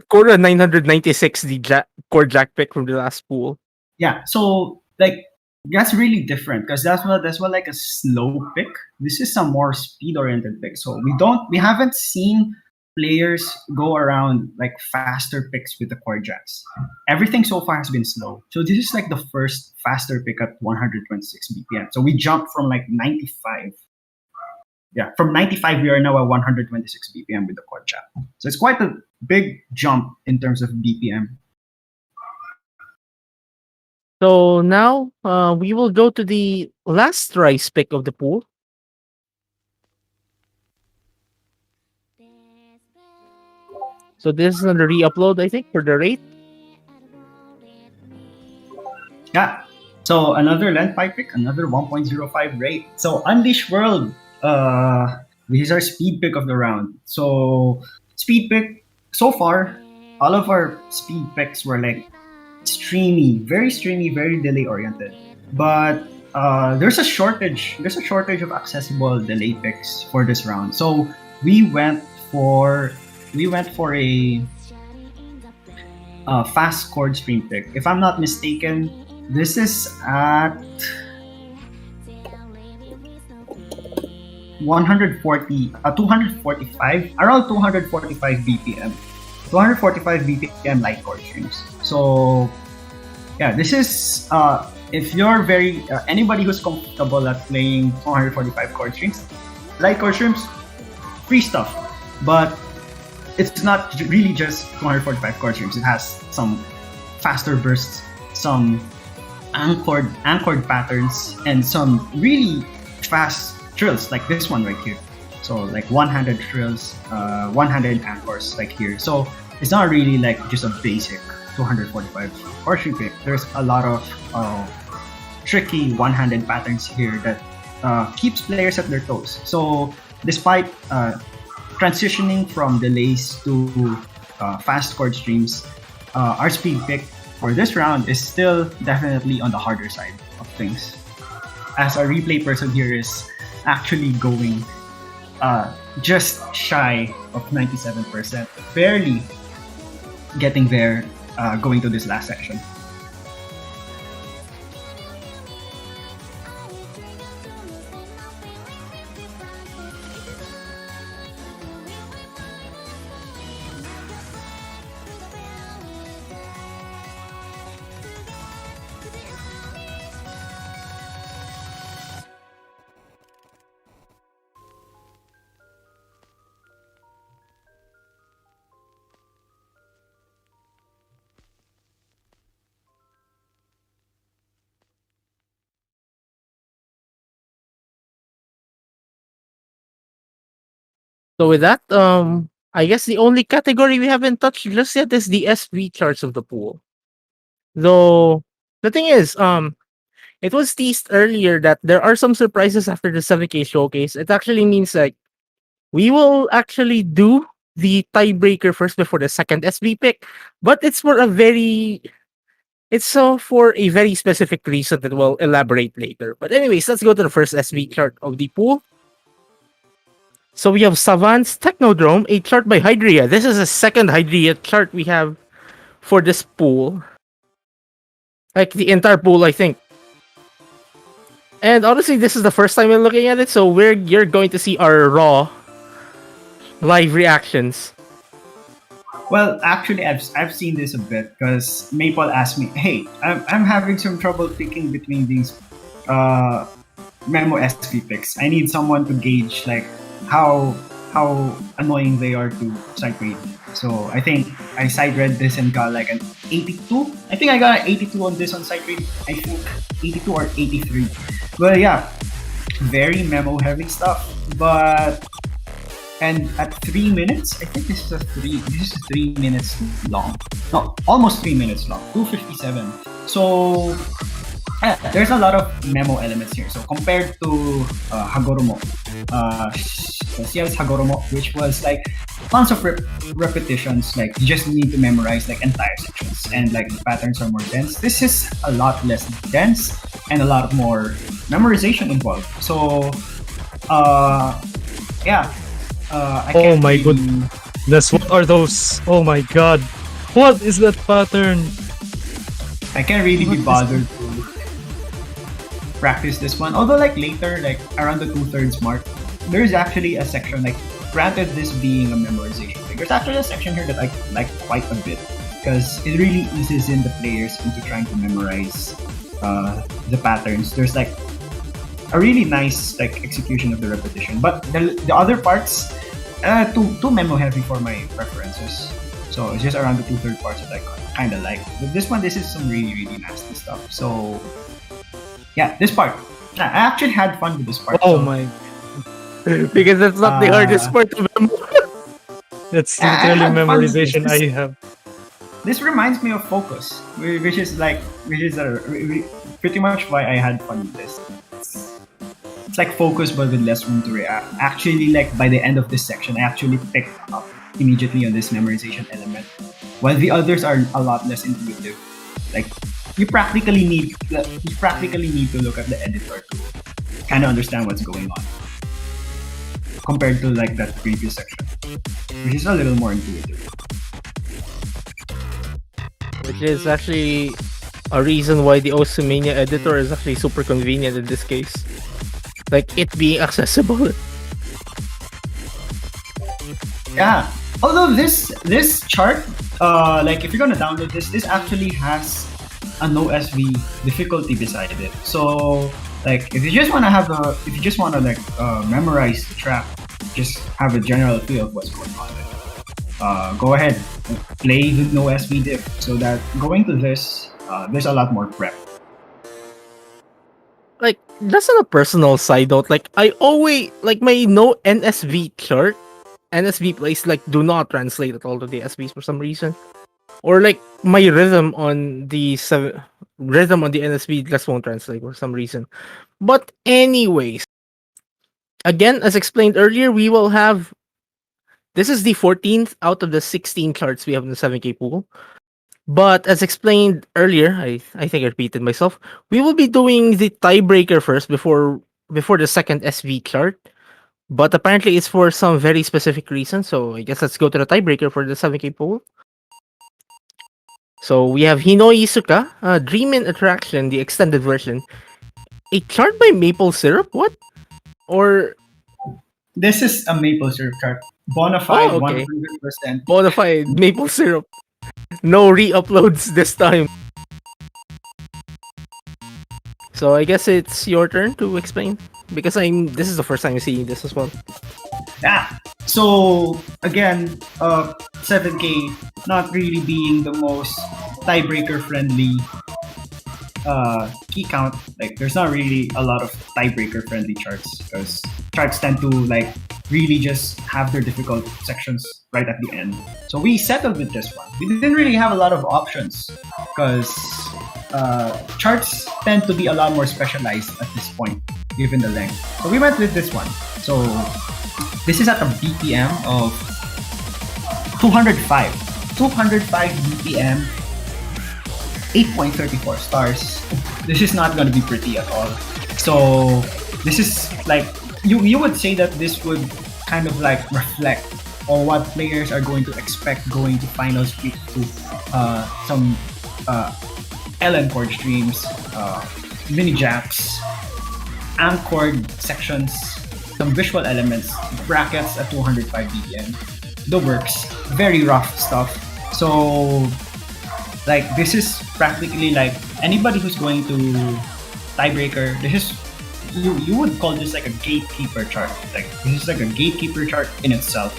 Cora 996 the chord jack pick from the last pool. Yeah, so like that's really different because that's what like a slow pick. This is some more speed oriented pick. So we haven't seen players go around like faster picks with the chord jacks. Everything so far has been slow. So this is like the first faster pick at 126 BPM. So we jumped from like 95. Yeah, from 95 we are now at 126 BPM with the chord jack. So it's quite a big jump in terms of BPM. So now we will go to the last rice pick of the pool. So this is another re-upload, I think, for the rate. Yeah. So another length pipe pick, another 1.05 rate. So Unleash World, this is our speed pick of the round. So speed pick, so far, all of our speed picks were like very delay oriented. But there's a shortage of accessible delay picks for this round. So we went for a fast chord stream pick. If I'm not mistaken, this is at 245, around 245 BPM. 245 BPM light chord streams. So yeah, this is if you're anybody who's comfortable at playing 245 chord streams, light chord streams, free stuff. But it's not really just 245 chord streams. It has some faster bursts, some anchored patterns, and some really fast trills like this one right here. So like one-handed trills, one-handed anchors like here. So it's not really like just a basic 245 chord string pick. There's a lot of tricky one-handed patterns here that keeps players at their toes. So despite transitioning from delays to fast chord streams, our speed pick for this round is still definitely on the harder side of things. As our replay person here is actually going just shy of 97%, barely getting there going to this last section. So with that, I guess the only category we haven't touched just yet is the SV charts of the pool. Though the thing is, it was teased earlier that there are some surprises after the 7K showcase. It actually means like we will actually do the tiebreaker first before the second SV pick, but it's so for a very specific reason that we'll elaborate later. But anyways, let's go to the first SV chart of the pool. So we have Savant's Technodrome, a chart by Hydria. This is a second Hydria chart we have for this pool. Like the entire pool, I think. And honestly, this is the first time we're looking at it, so you're going to see our raw live reactions. Well, actually, I've seen this a bit because Maple asked me, "Hey, I'm having some trouble picking between these Memo SV picks. I need someone to gauge like how annoying they are to sight read." So I think I sight read this and got like an 82. I think I got an 82 on this on sight read. I think 82 or 83. But yeah, very memo heavy stuff. But and at 3 minutes, I think this is 3 minutes long. No, almost 3 minutes long. 2:57. So there's a lot of memo elements here. So compared to Hagoromo, Ciel's Hagoromo, which was like tons of repetitions, like you just need to memorize like entire sections, and like the patterns are more dense. This is a lot less dense and a lot more memorization involved. So, yeah. I Oh can't my really- goodness, what are those? Oh my god. What is that pattern? I can't really be bothered to practice this one. Although like later, like around the 2/3 mark, there's actually a section like granted this being a memorization thing. There's actually a section here that I like quite a bit because it really eases in the players into trying to memorize the patterns. There's like a really nice like execution of the repetition, but the other parts too memo heavy for my preferences. So it's just around the 2/3 parts that I kind of like. But this one, this is some really nasty stuff. So yeah, this part. I actually had fun with this part. Oh so, my. Because that's not the hardest part of them. That's I literally had fun with memorization this. I have. This reminds me of Focus, which is pretty much why I had fun with this. It's like Focus but with less room to react. Actually, like by the end of this section, I actually picked up immediately on this memorization element, while the others are a lot less intuitive. Like you practically need to look at the editor to kind of understand what's going on, compared to like that previous section, which is a little more intuitive. Which is actually a reason why the Osumania editor is actually super convenient in this case. Like it being accessible. Yeah. Although this chart, like if you're gonna download this actually has a no SV difficulty beside it. So like if you just wanna like memorize the track, just have a general feel of what's going on. Go ahead, play the no SV diff, so that going to this, there's a lot more prep. Like that's on a personal side note. Like I always like my no NSV chart. NSV plays like do not translate at all to the SVs for some reason. Or like my rhythm on the rhythm on the NSB just won't translate for some reason. But anyways, again, as explained earlier, we will have this is the 14th out of the 16 charts we have in the 7K pool. But as explained earlier, I think I repeated myself. We will be doing the tiebreaker first before the second SV chart. But apparently it's for some very specific reason. So I guess let's go to the tiebreaker for the 7K pool. So we have Hinoi Isuka, Dream in Attraction, the extended version. A chart by Maple Syrup? What? Or This is a maple syrup chart. Bonafide, okay. 100%. Bonafide Maple Syrup. No re-uploads this time. So I guess it's your turn to explain because this is the first time seeing this as well. Yeah. So again, 7K not really being the most tiebreaker friendly key count. Like there's not really a lot of tiebreaker friendly charts because charts tend to like really just have their difficult sections right at the end. So we settled with this one. We didn't really have a lot of options because charts tend to be a lot more specialized at this point given the length. So we went with this one. So this is at a BPM of 205. 205 BPM, 8.34 stars. This is not going to be pretty at all. So this is like you would say that this would kind of like reflect on what players are going to expect going to finals week to some LN chord streams, mini jacks, amp chord sections, some visual elements, brackets at 205 BPM, the works, very rough stuff. So like this is practically like anybody who's going to tiebreaker, this is you would call this like a gatekeeper chart. Like this is like a gatekeeper chart in itself.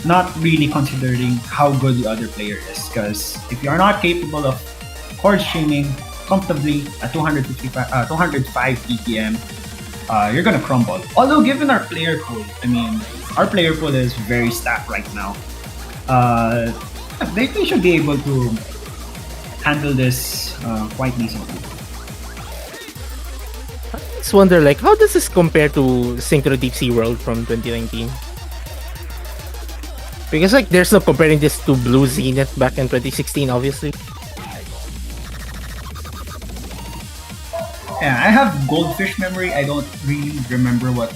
Not really considering how good the other player is, because if you are not capable of chord streaming comfortably at 205 BPM, you're gonna crumble. Although given our player pool, I mean, our player pool is very stacked right now. They should be able to handle this quite decently. I just wonder, like, how does this compare to Synchro Deep Sea World from 2019? Because, like, there's no comparing this to Blue Zenith back in 2016, obviously. Yeah, I have Goldfish memory. I don't really remember what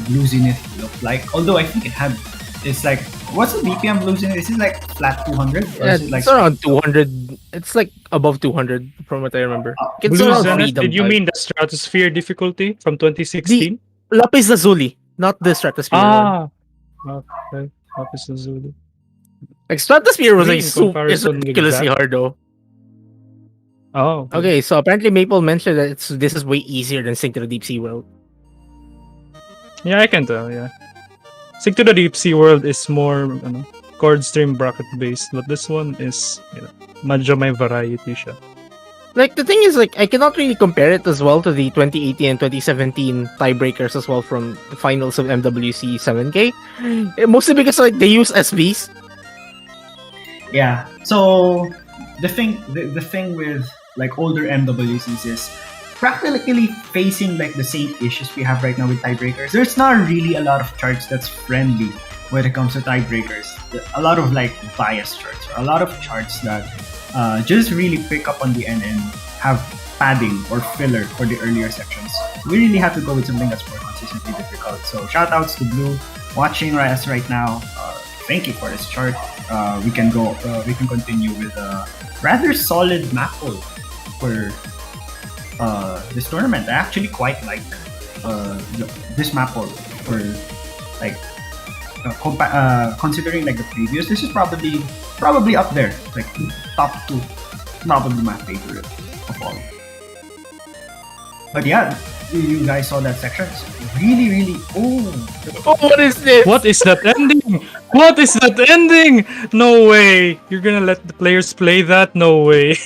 Blue Zenith looked like. Although I think it's like, what's the BPM Blue Zenith? Is it like flat 200? Or Yeah, is it like it's around 200. It's like above 200 from what I remember. It's Blue around Zenith, Freedom did you type. mean the Stratosphere difficulty from 2016? Lapis Lazuli, not the Stratosphere one. Okay. Lapis Lazuli. Like, Stratosphere was Really, like in it's comparison with ridiculously that? hard though. Oh, Okay, so apparently Maple mentioned that this is way easier than Synchro Deep Sea World. Yeah, I can tell, yeah. Sync to the Deep Sea World is more chord stream bracket based, but this one is, medyo may variety siya. Like, the thing is, like, I cannot really compare it as well to the 2018 and 2017 tiebreakers as well from the finals of MWC 7K. Mostly because, like, they use SBs. Yeah. So the thing with like older MWCs is practically facing like the same issues we have right now with tiebreakers. There's not really a lot of charts that's friendly when it comes to tiebreakers. A lot of like biased charts, a lot of charts that just really pick up on the end and have padding or filler for the earlier sections. We really have to go with something that's more consistently difficult. So shout outs to Blue watching us right now. Thank you for this chart. We can continue with a rather solid map pool for this tournament. I actually quite like this map pool for like considering like the previous. This is probably up there, like top 2, probably my favorite of all. But yeah, you guys saw that section. It's really Oh, what is this? What is that ending? What is that ending? No way! You're gonna let the players play that? No way!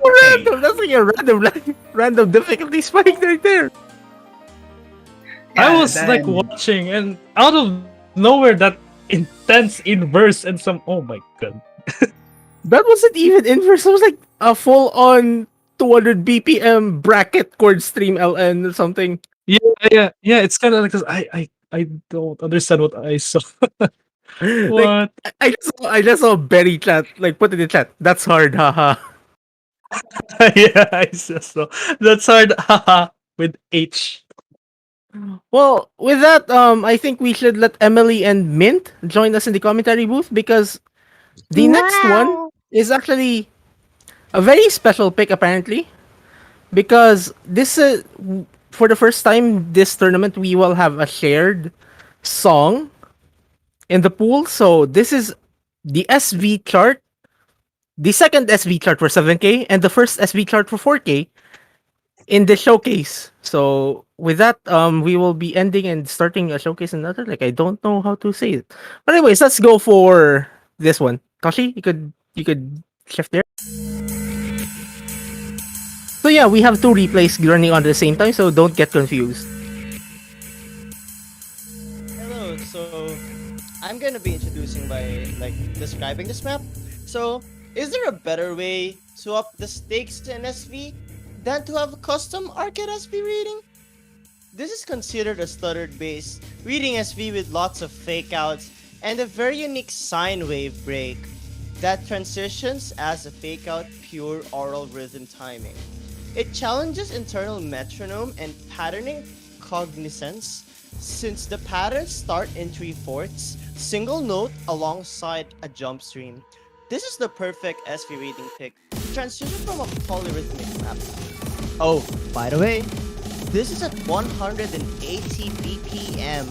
Random. That's like a random difficulty spike right there. I was like watching, and out of nowhere, that intense inverse and some. Oh my god! That wasn't even inverse. It was like a full on 200 BPM bracket chord stream LN or something. Yeah, yeah, yeah. It's kind of like this. I don't understand what I saw. Like What? I just saw Berry chat like put in the chat. That's hard, haha. Yeah, I saw. That's hard. Haha. With H. Well, with that, I think we should let Emily and Mint join us in the commentary booth because the next one Wow. is actually a very special pick apparently because this for the first time this tournament we will have a shared song in the pool. So this is the SV chart, the second SV chart for 7K and the first SV chart for 4K in the showcase. So with that, we will be ending and starting a showcase another. Like I don't know how to say it. But anyways, let's go for this one. Toshi, you could shift there. So yeah, we have two replays running on the same time, so don't get confused. Hello, so I'm gonna be introducing by like describing this map. So, is there a better way to up the stakes in SV than to have a custom arcade SV reading? This is considered a stuttered based reading SV with lots of fake outs and a very unique sine wave break that transitions as a fake out pure oral rhythm timing. It challenges internal metronome and patterning cognizance since the patterns start in 3/4, single note alongside a jump stream. This is the perfect SV reading pick to transition from a polyrhythmic map. Oh, by the way, this is at 180 BPM.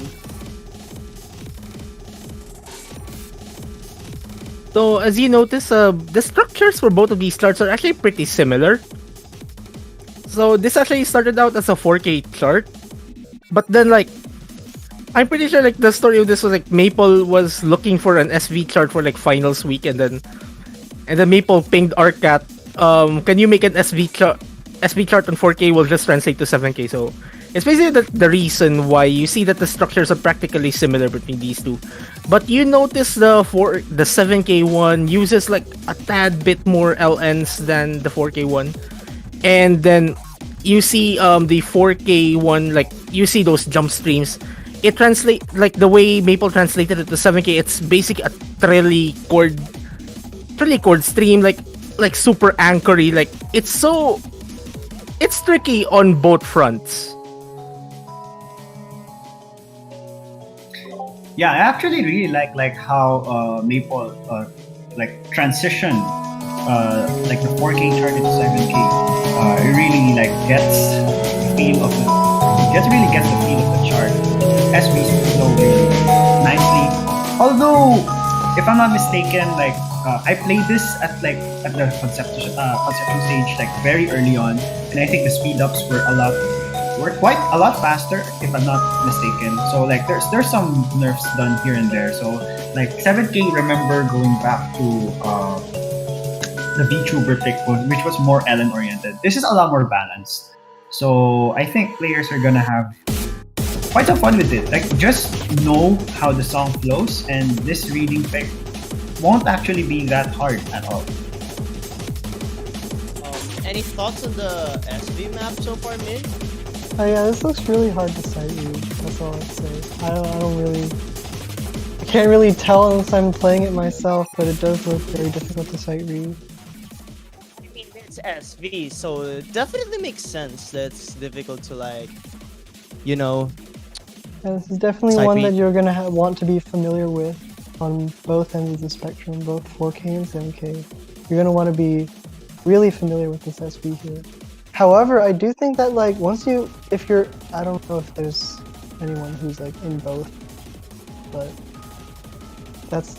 So as you notice, the structures for both of these charts are actually pretty similar. So this actually started out as a 4K chart, but then like I'm pretty sure like the story of this was like Maple was looking for an SV chart for like finals week, and then Maple pinged Arcat. Can you make an SV chart on 4K will just translate to 7K. So it's basically the reason why you see that the structures are practically similar between these two. But you notice the 7K one uses like a tad bit more LNs than the 4K one. And then you see the 4K one, like you see those jump streams. It translate like the way Maple translated it to 7K, it's basically a trilly chord stream, like super anchory. Like it's tricky on both fronts. Yeah, I actually really like how Maple like transition like the 4K chart into 7K. It really like gets the feel of really gets the feel of the chart. SV flow really nicely. Although, if I'm not mistaken, like I played this at the conception stage like very early on, and I think the speed ups were quite a lot faster if I'm not mistaken. So like there's some nerfs done here and there. So like 7K, remember going back to the VTuber pick one, which was more Ellen oriented. This is a lot more balanced. So I think players are gonna have quite some fun with it. Like just know how the song flows, and this reading pick won't actually be that hard at all. Any thoughts on the SV map so far, Min? Oh yeah, this looks really hard to sight read. That's all I'd say. I don't really. I can't really tell unless I'm playing it myself, but it does look very difficult to sight read. I mean, it's SV, so it definitely makes sense that it's difficult to like, you know. Yeah, this is definitely Sight one that read. you're gonna want to be familiar with on both ends of the spectrum, both 4K and 7K. You're gonna want to be really familiar with this SV here. However, I do think that like I don't know if there's anyone who's like in both, but that's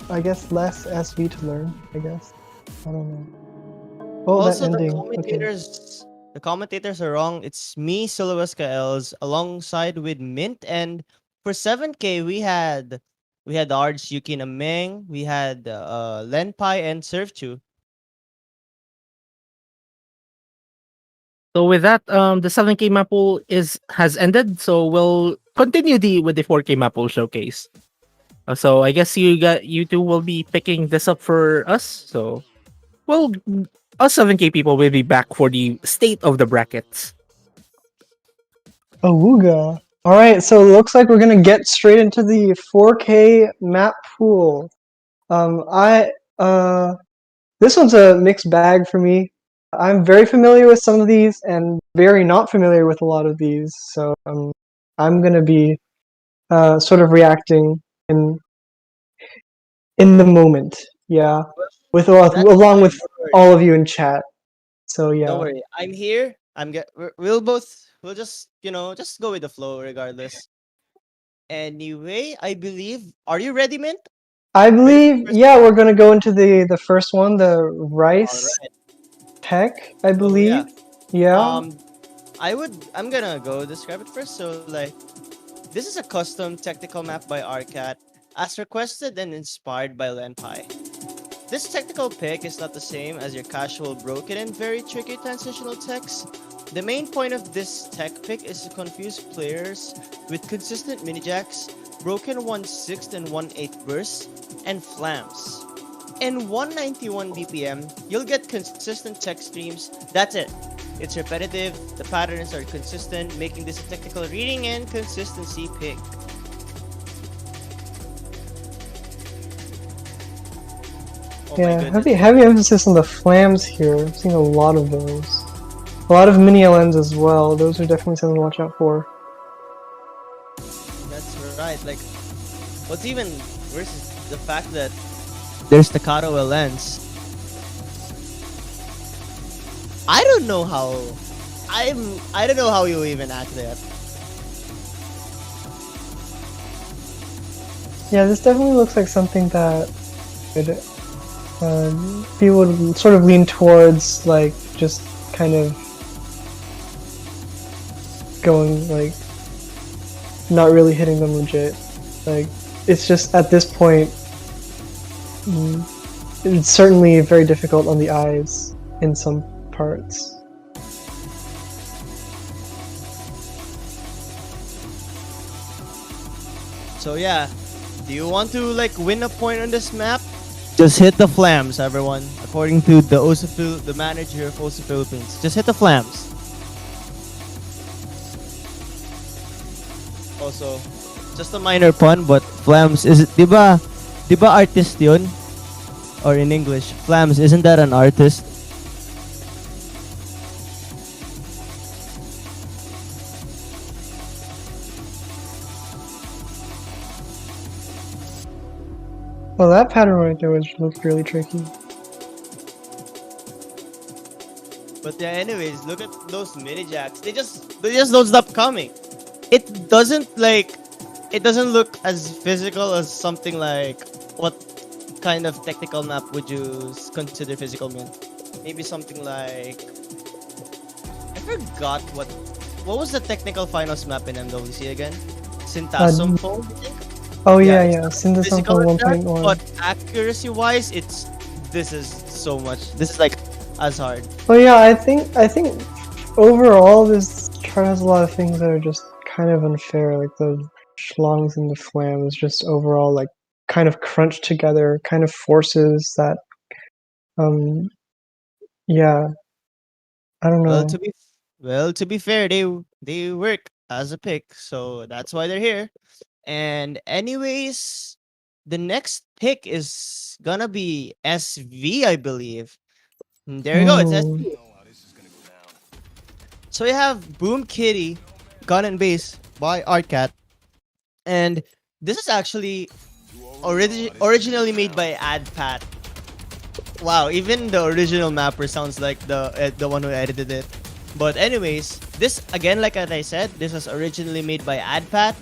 I guess less SV to learn. I guess I don't know. Oh, Also, that the ending. Okay. commentators are wrong. It's me, Siluesca Els, alongside with Mint, and for 7K we had Ards, Yuki Nameng, we had Lenpai and Surfchu. So with that, the 7K map pool has ended. So we'll continue with the 4K map pool showcase. So I guess you two will be picking this up for us. So well, us 7K people will be back for the state of the brackets. Awooga. Alright, so it looks like we're gonna get straight into the 4K map pool. I this one's a mixed bag for me. I'm very familiar with some of these and very not familiar with a lot of these, so I'm gonna be sort of reacting in the moment. Yeah, with That's along fine. with Don't worry. all of you in chat. So Don't yeah, worry. I'm here. We'll both. We'll just just go with the flow regardless. Anyway, I believe. Are you ready, Mint? I Ready for the believe first? we're gonna go into the first one, the All rice right. tech. I So yeah. believe. Yeah. Um, I'm gonna go describe it first. So like, this is a custom technical map by Arcat, as requested and inspired by Lenpai. This technical pick is not the same as your casual broken and very tricky transitional techs. The main point of this tech pick is to confuse players with consistent minijacks, broken 1/6 and 1/8 bursts, and flams. In 191 BPM, you'll get consistent tech streams. That's it. It's repetitive, the patterns are consistent, making this a technical reading and consistency pick. Oh my Yeah, goodness. heavy emphasis on the flams here. I'm seeing a lot of those. A lot of mini LNs as well. Those are definitely something to watch out for. That's right. Like, what's even worse is the fact that there's staccato lens. I don't know how. I don't know how you even act that. Yeah, this definitely looks like something that would people would sort of lean towards, like just kind of going like not really hitting them legit. Like it's just at this point, it's certainly very difficult on the eyes in some parts. So yeah, do you want to like win a point on this map? Just hit the flams, everyone. According to the manager of OSU Philippines, just hit the flams. Also, just a minor pun, but flams is it? Diba artist yun? Or in English, flams isn't that an artist? Well, that pattern right there looked really tricky. But yeah, anyways, look at those mini jacks. They just don't stop coming. It doesn't look as physical as something like what kind of technical map would you consider physical, man? Maybe something like I forgot what was the technical finals map in MWC again? Syntasm phone, I think. Oh Yeah, yeah, it's Synthesum physical for attack, 1.1. but accuracy wise, this is so much. This is like as hard. Well, yeah, I think overall this chart has a lot of things that are just kind of unfair, like the schlongs and the flams, just overall like kind of crunched together, kind of forces that. Yeah, I don't Well, know. to be fair, they work as a pick, so that's why they're here. And anyways, the next pick is gonna be SV, I believe. There you go, it's Hmm. SV. So we have Boom Kitty, Gun and Bass by Artcat, and this is actually originally made by AdPat. Wow, even the original mapper sounds like the one who edited it. But anyways, this again, like as I said, this was originally made by AdPat.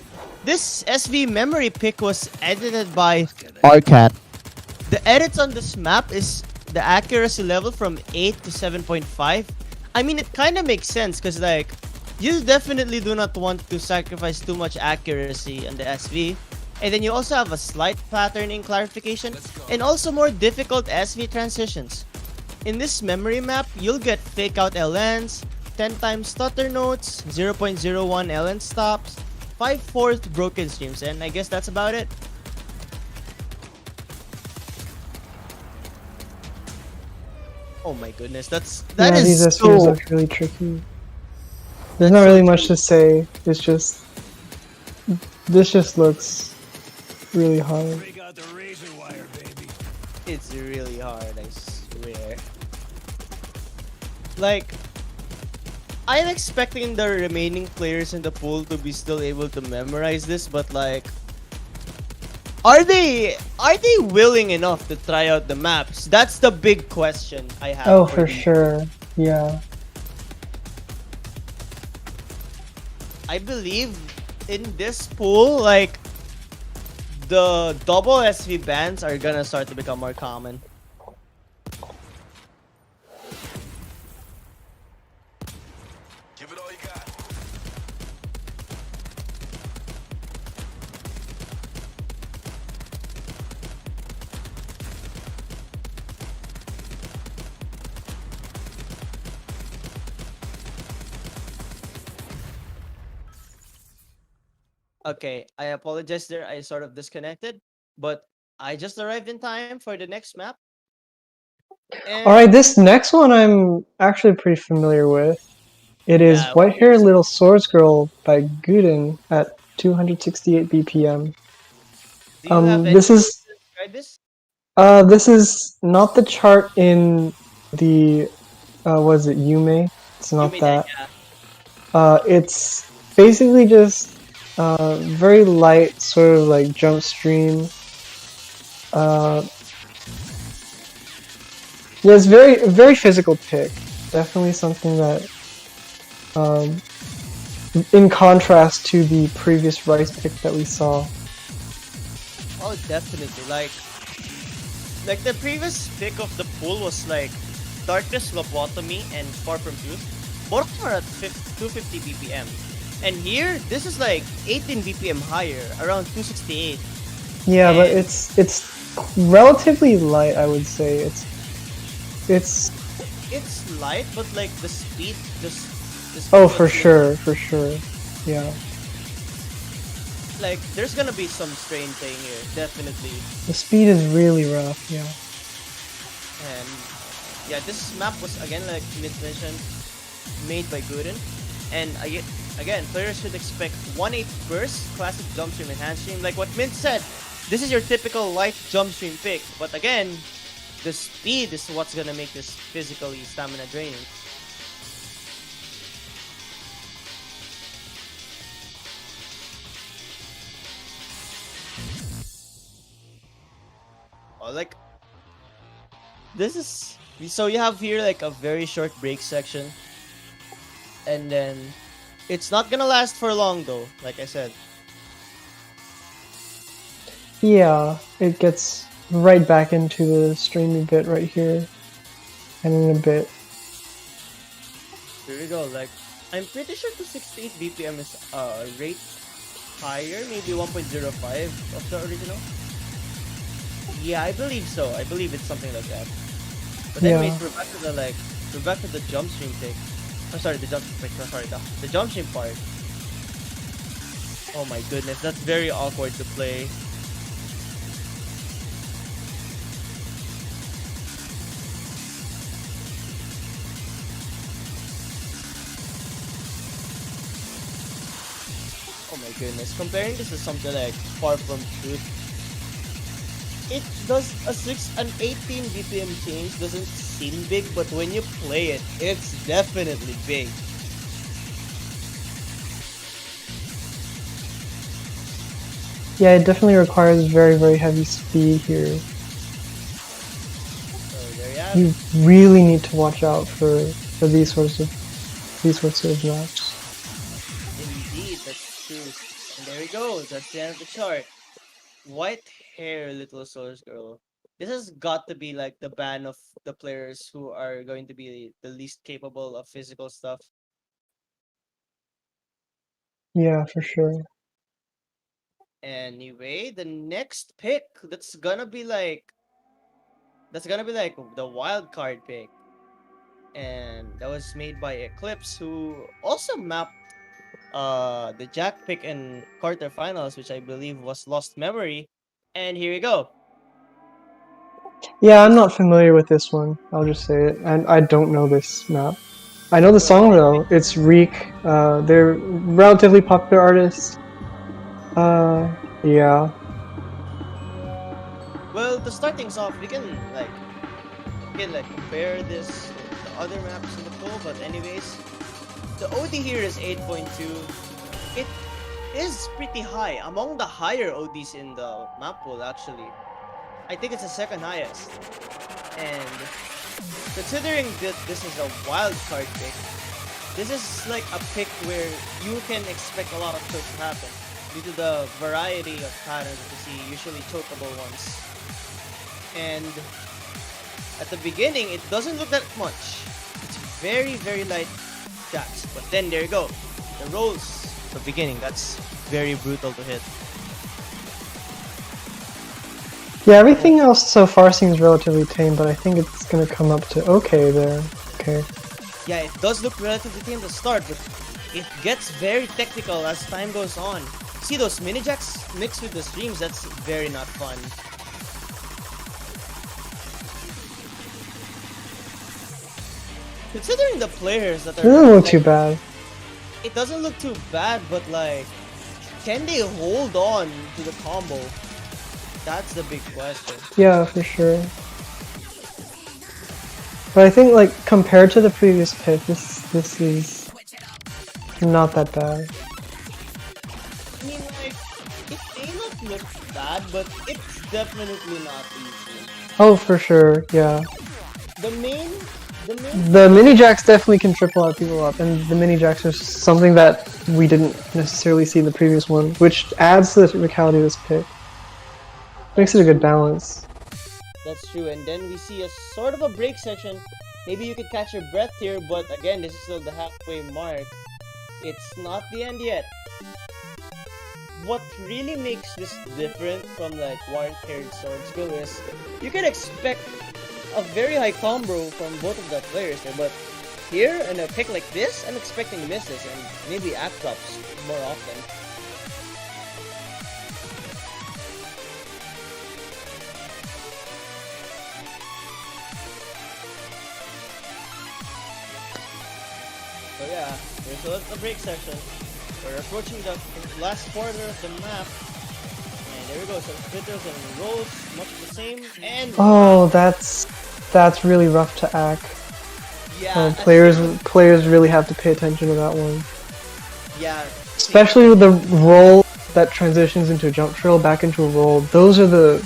This SV memory pick was edited by Arcat. The edits on this map is the accuracy level from 8 to 7.5. I mean, it kind of makes sense because like you definitely do not want to sacrifice too much accuracy on the SV. And then you also have a slight patterning clarification and also more difficult SV transitions. In this memory map, you'll get fake out LNs, 10 times stutter notes, 0.01 LN stops, 5/4 broken streams, and I guess that's about it. Oh my goodness, that Yeah, these is SVs so look really tricky. There's that's not so really much true. to say. It's just this just looks really hard. It's really hard, I swear. Like, I'm expecting the remaining players in the pool to be still able to memorize this, but like, are they willing enough to try out the maps? That's the big question I have Oh, for for these. sure. Yeah. I believe in this pool, like the double SV bans are gonna start to become more common. Okay, I apologize there. I sort of disconnected, but I just arrived in time for the next map. All right, And this next one I'm actually pretty familiar with. It is yeah, White Hair Little Swords Girl by Guden at 268 BPM. do you have any This way is to describe this? this is not the chart in the was it Yume? It's You not made that, that. yeah. It's basically just very light, sort of like jump stream. Uh, yeah, it's very physical pick. Definitely something that, um, in contrast to the previous rice pick that we saw. Oh, definitely. Like the previous pick of the pool was like Darkness Lobotomy and Far From Truth. Both of them are at 250 BPM. And here, this is like 18 BPM higher, around 268. Yeah, but And it's relatively light, I would say. It's it's light, but like the speed oh, was for sure, yeah. like there's gonna be some strain thing here, definitely. The speed is really rough. Yeah. And yeah, this map was again like Mint mentioned, made by Guden. And again, players should expect 1/8 burst, classic jump stream and hand stream. Like what Mint said, this is your typical light jump stream pick. But again, the speed is what's gonna make this physically stamina draining. Oh, like this is so you have here like a very short break section, and then it's not gonna last for long though. Like I said, Yeah, it gets right back into the streamy bit right here, and in a bit. here we go. Like I'm pretty sure 268 BPM is rate higher, maybe 1.05 of the original. Yeah, I believe so. I believe it's something like that. But anyways, Yeah. we're back to the jump stream thing. I'm sorry, the jump wait, no, sorry, the jump stream part. Oh my goodness, that's very awkward to play. Oh my goodness, comparing this to something like Far From Truth, it does an 18 BPM change doesn't seem big, but when you play it, it's definitely big. Yeah, it definitely requires very heavy speed here. So there you have You it. really need to watch out for these sorts of maps. Indeed, that's true. And there we go. That's the end of the chart. White hair, little source girl. This has got to be like the ban of the players who are going to be the least capable of physical stuff. Yeah, for sure. Anyway, the next pick that's gonna be like the wild card pick. And that was made by Eclipse, who also mapped the Jack pick in quarterfinals, which I believe was Lost Memory. And here we go. Yeah, I'm not familiar with this one. I'll just say it, and I don't know this map. I know the song though. It's Reek. They're relatively popular artists. Yeah. Well, to start things off, we can compare this to the other maps in the pool. But anyways, the OD here is 8.2. It is pretty high, among the higher ODs in the map pool actually. I think it's the second highest. And considering that this is a wild card pick, this is like a pick where you can expect a lot of choke to happen due to the variety of patterns that you see, usually chokeable ones. And at the beginning, it doesn't look that much. It's very, very light jacks. But then there you go. The rolls at the beginning, that's very brutal to hit. Yeah, everything else so far seems relatively tame, but I think it's gonna come up to okay there. Okay. Yeah, it does look relatively tame to start, but it gets very technical as time goes on. See those mini jacks mixed with the streams? That's very not fun. Considering the players that It doesn't are look too bad. it doesn't look too bad, but like, can they hold on to the combo? That's the big question. Yeah, for sure. But I think like compared to the previous pick, this is not that bad. I mean, like, it may not look bad, but it's definitely not easy. Oh, for sure. Yeah. The main The mini jacks definitely can trip a lot of people up, and the mini jacks are something that we didn't necessarily see in the previous one, which adds to the physicality of this pick. Makes it a good balance. That's true, and then we see a sort of a break section. Maybe you could catch your breath here, but again, this is still the halfway mark. It's not the end yet. What really makes this different from like Warren-paired sword skill is you can expect a very high combo from both of the players there, but here in a pick like this, I'm expecting misses and maybe act drops more often. So yeah, there's a break section. We're approaching the last quarter of the map. And there we go, some splitters and rolls, much the same, and Oh, that's really rough to act. yeah, Players really have to pay attention to that one. yeah, Especially with the roll that transitions into a jump trail back into a roll. Those you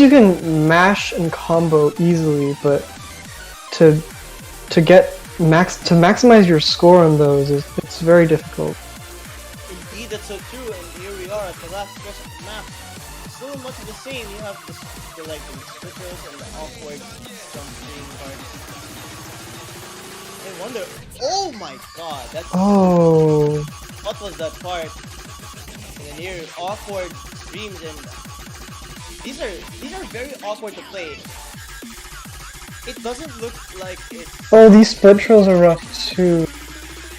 can mash and combo easily, but to maximize your score on those it's very difficult. indeed that's so true, and here we are at the last stretch of the map. Still much of the same, you have the splitters and the awkward jumping parts. I wonder, oh my god, that's Oh, what was that part? And then here, awkward streams, and these are very awkward to play. It doesn't look like it's oh, these split trails are rough too.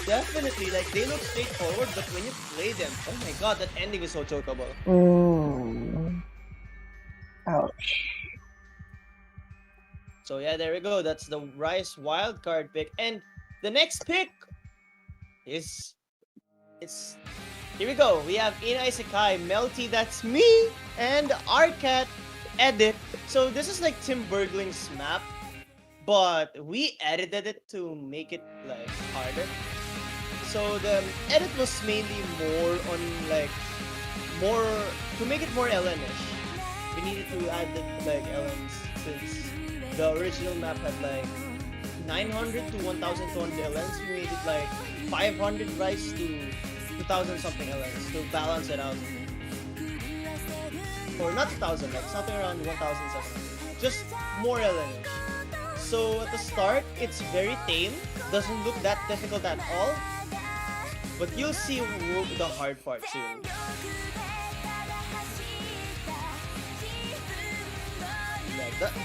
definitely like they look straightforward, but when you play them, oh my god, that ending is so chokeable. Ouch. So yeah, there we go. That's the Rice wildcard pick, and the next pick is here we go. We have Ina Isekai, Melty, that's me, and Arcat edit. So this is like Tim Bergling's map, but we edited it to make it like harder. So the edit was mainly more on like more to make it more LN-ish. We needed to add the like LNs since the original map had like 900 to 1200 LNs. We made it like 500 Rice to 2000 something LNs to balance it out. Or not 2000, like something around 1700. Just more LN-ish. So at the start, it's very tame. Doesn't look that difficult at all. But you'll see the hard part soon.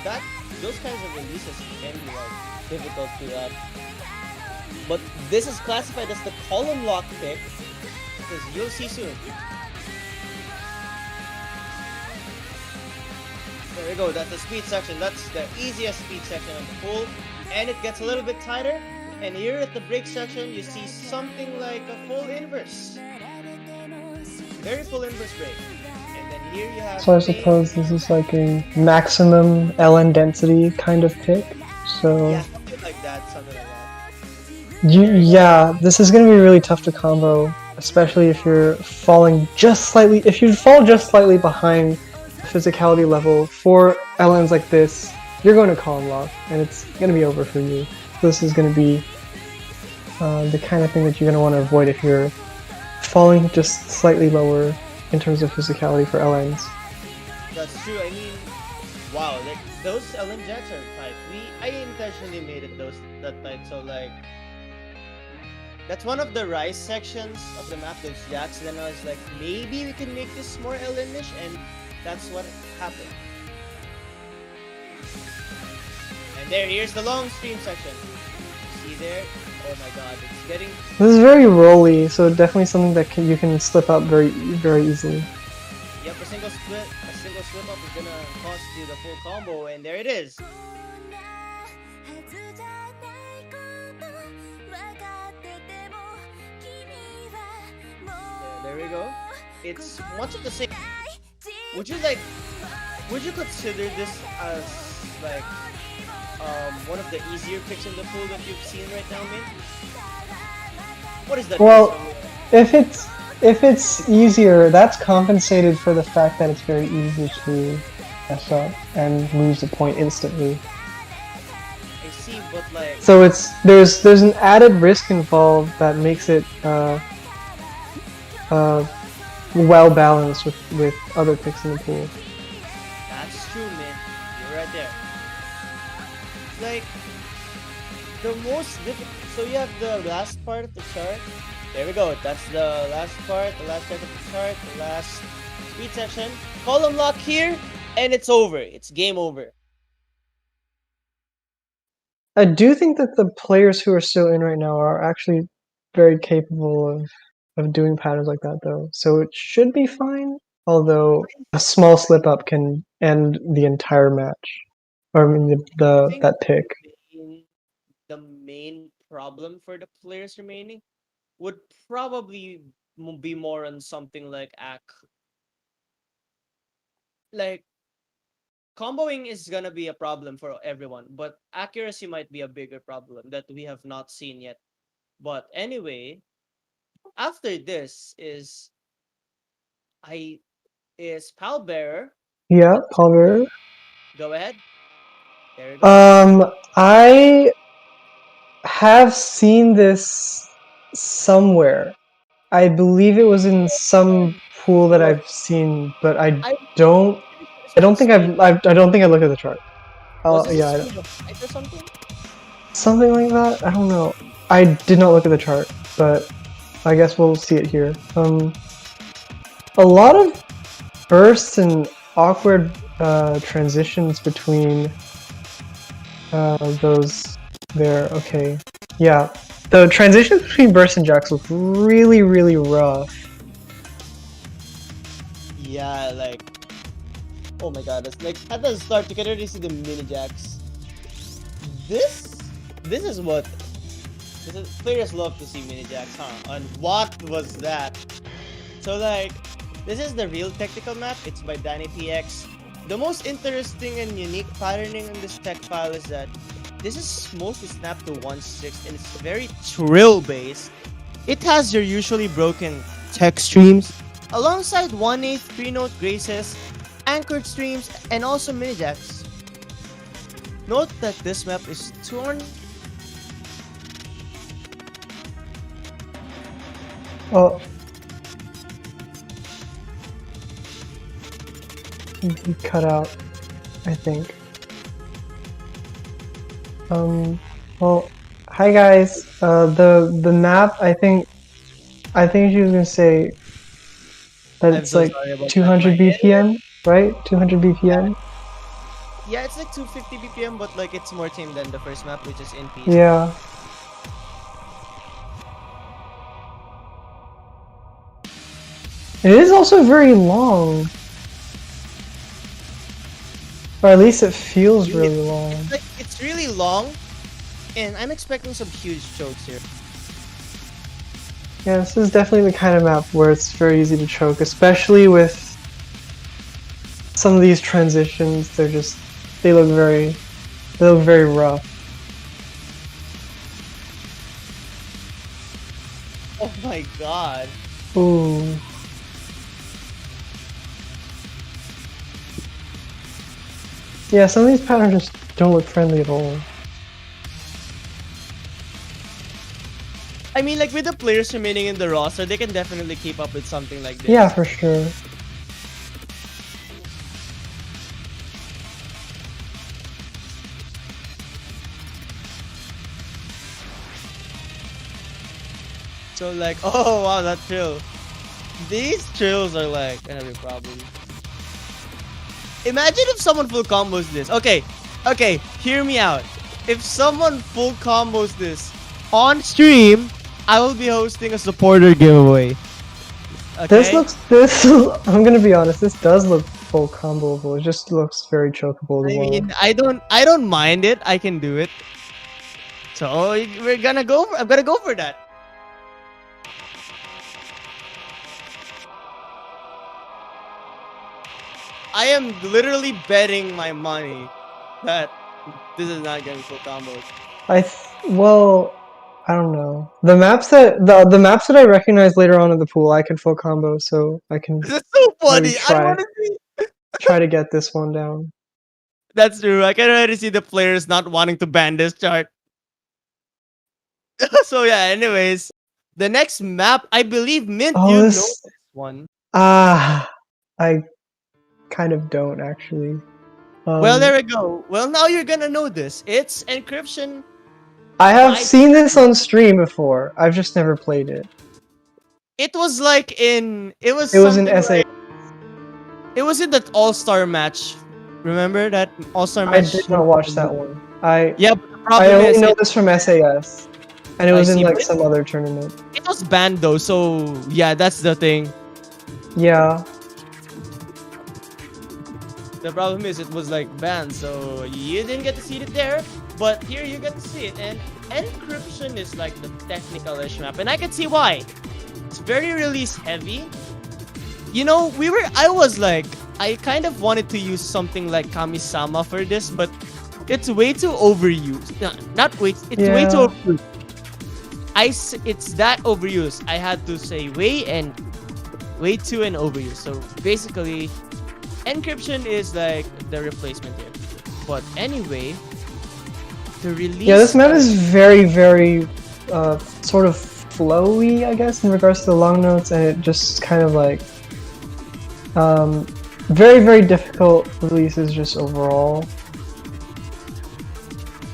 Yeah, those kinds of releases can be like difficult to add. But this is classified as the column lock pick because you'll see soon. There we go. That's the speed section. That's the easiest speed section of the pool. And it gets a little bit tighter. And here at the break section, you see something like a full inverse. Very full inverse break. And then here you have... So I suppose this is like a maximum LN density kind of pick. So Yeah, something like that. Something like that. yeah, this is gonna be really tough to combo, especially if you're falling just slightly. If you fall just slightly behind the physicality level for LNs like this, you're going to column lock, and it's gonna be over for you. This is gonna be the kind of thing that you're gonna want to avoid if you're falling just slightly lower in terms of physicality for LNs. That's true. I mean, wow, like those LN jacks are tight. I intentionally made it that tight, so like that's one of the rise sections of the map, those jacks. Then I was like, maybe we can make this more LN-ish, and that's what happened. And here's the long stream section. See there? Oh my god, it's getting... This is very rolly, so definitely something that you can slip up very easily. Yep, a single slip up is gonna cost you the full combo, and there it is. There we go. It's much of the same. Would you consider this as like one of the easier picks in the pool that you've seen right now, Min? What is that? Well, if it's easier, that's compensated for the fact that it's very easy to mess up and lose a point instantly. I see, but like... So there's an added risk involved that makes it well balanced with other picks in the pool. That's true, man. You're right there. Like, the most difficult... So you have the last part of the chart. There we go. That's the last part, the last part of the chart, the last speed section. Column lock here, and it's over. It's game over. I do think that the players who are still in right now are actually very capable of doing patterns like that, though. So it should be fine. Although a small slip up can end the entire match, or I mean that pick. The main problem for the players remaining would probably be more on something like like comboing is gonna be a problem for everyone, but accuracy might be a bigger problem that we have not seen yet. But anyway, after this is Palbearer. Yeah, Palmer. Go ahead. There you go. I have seen this somewhere. I believe it was in some pool that I've seen, but I don't think I don't think I looked at the chart. Yeah, or something? Something like that. I don't know. I did not look at the chart, but I guess we'll see it here. A lot of bursts and awkward transitions between those there. Okay, yeah. The transitions between bursts and jacks look really, really rough. Yeah, like, oh my god, it's like at the start you can already see the mini jacks. This is what players love to see mini jacks, huh? And what was that? So like, this is the real technical map. It's by Danny PX. The most interesting and unique patterning in this tech file is that this is mostly snapped to 1/6 and it's very trill based. It has your usually broken tech streams alongside 1/8 3-note graces, anchored streams, and also mini jacks. Note that this map is torn. Oh. He cut out, I think. Well, hi guys. The map, I think she was gonna say that it's like 200 BPM, right? 200 BPM. Yeah, it's like 250 BPM, but like it's more tame than the first map, which is in peace. Yeah. It is also very long. Or at least it feels really long. Like it's really long, and I'm expecting some huge chokes here. Yeah, this is definitely the kind of map where it's very easy to choke, especially with some of these transitions. They look very rough. Oh my god. Ooh. Yeah, some of these patterns just don't look friendly at all. I mean, like with the players remaining in the roster, they can definitely keep up with something like this. Yeah, for sure. So like, oh wow, that trill. These trills are like gonna be problems. Imagine if someone full combos this. Okay, hear me out. If someone full combos this on stream, I will be hosting a supporter giveaway. Okay? I'm gonna be honest, this does look full comboable. It just looks very chokeable as I well. mean, I don't mind it. I can do it. So I'm gonna go for that. I am literally betting my money that this is not gonna be full combos. Well, I don't know. The maps that I recognize later on in the pool, I can full combo, so I can This is so funny. Maybe I want to see. try to get this one down. That's true. I can already see the players not wanting to ban this chart. So yeah. Anyways, the next map, I believe Mint, Oh, you know this this one. I kind of don't actually. Well, there we go. Well, now you're gonna know this. It's encryption. I have by- seen this on stream before. I've just never played it. It was like in. It was in something SA. like- it was in that All-Star match. Remember that All-Star I match? did not watch that one. Yeah, but the I problem only is know this from SAS, and it I was in see, like but- some other tournament. it was banned though. So yeah, that's the thing. Yeah, The problem is it was like banned, so you didn't get to see it there. But here you get to see it, and encryption is like the technical-ish map, and I can see why. It's very release heavy. You know, I kind of wanted to use something like Kami-sama for this, but it's way too overused. It's way Yeah. too overused. It's that overused. I had to say way too and overused. So basically, encryption is like the replacement here. But anyway, the release. yeah. This map is very, very sort of flowy, I guess, in regards to the long notes, and it just kind of like very, very difficult releases just overall.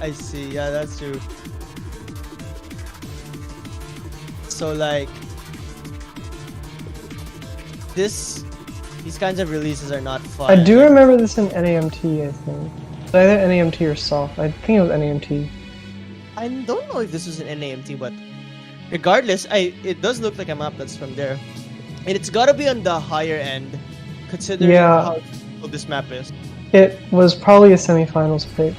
I see. Yeah, that's true. So like these kinds of releases are not fun. I do remember this in NAMT, I think. It's either NAMT or soft. I think it was NAMT. I don't know if this was an NAMT, but regardless, it does look like a map that's from there, and it's gotta be on the higher end, considering Yeah. how difficult this map is. It was probably a semifinals pick.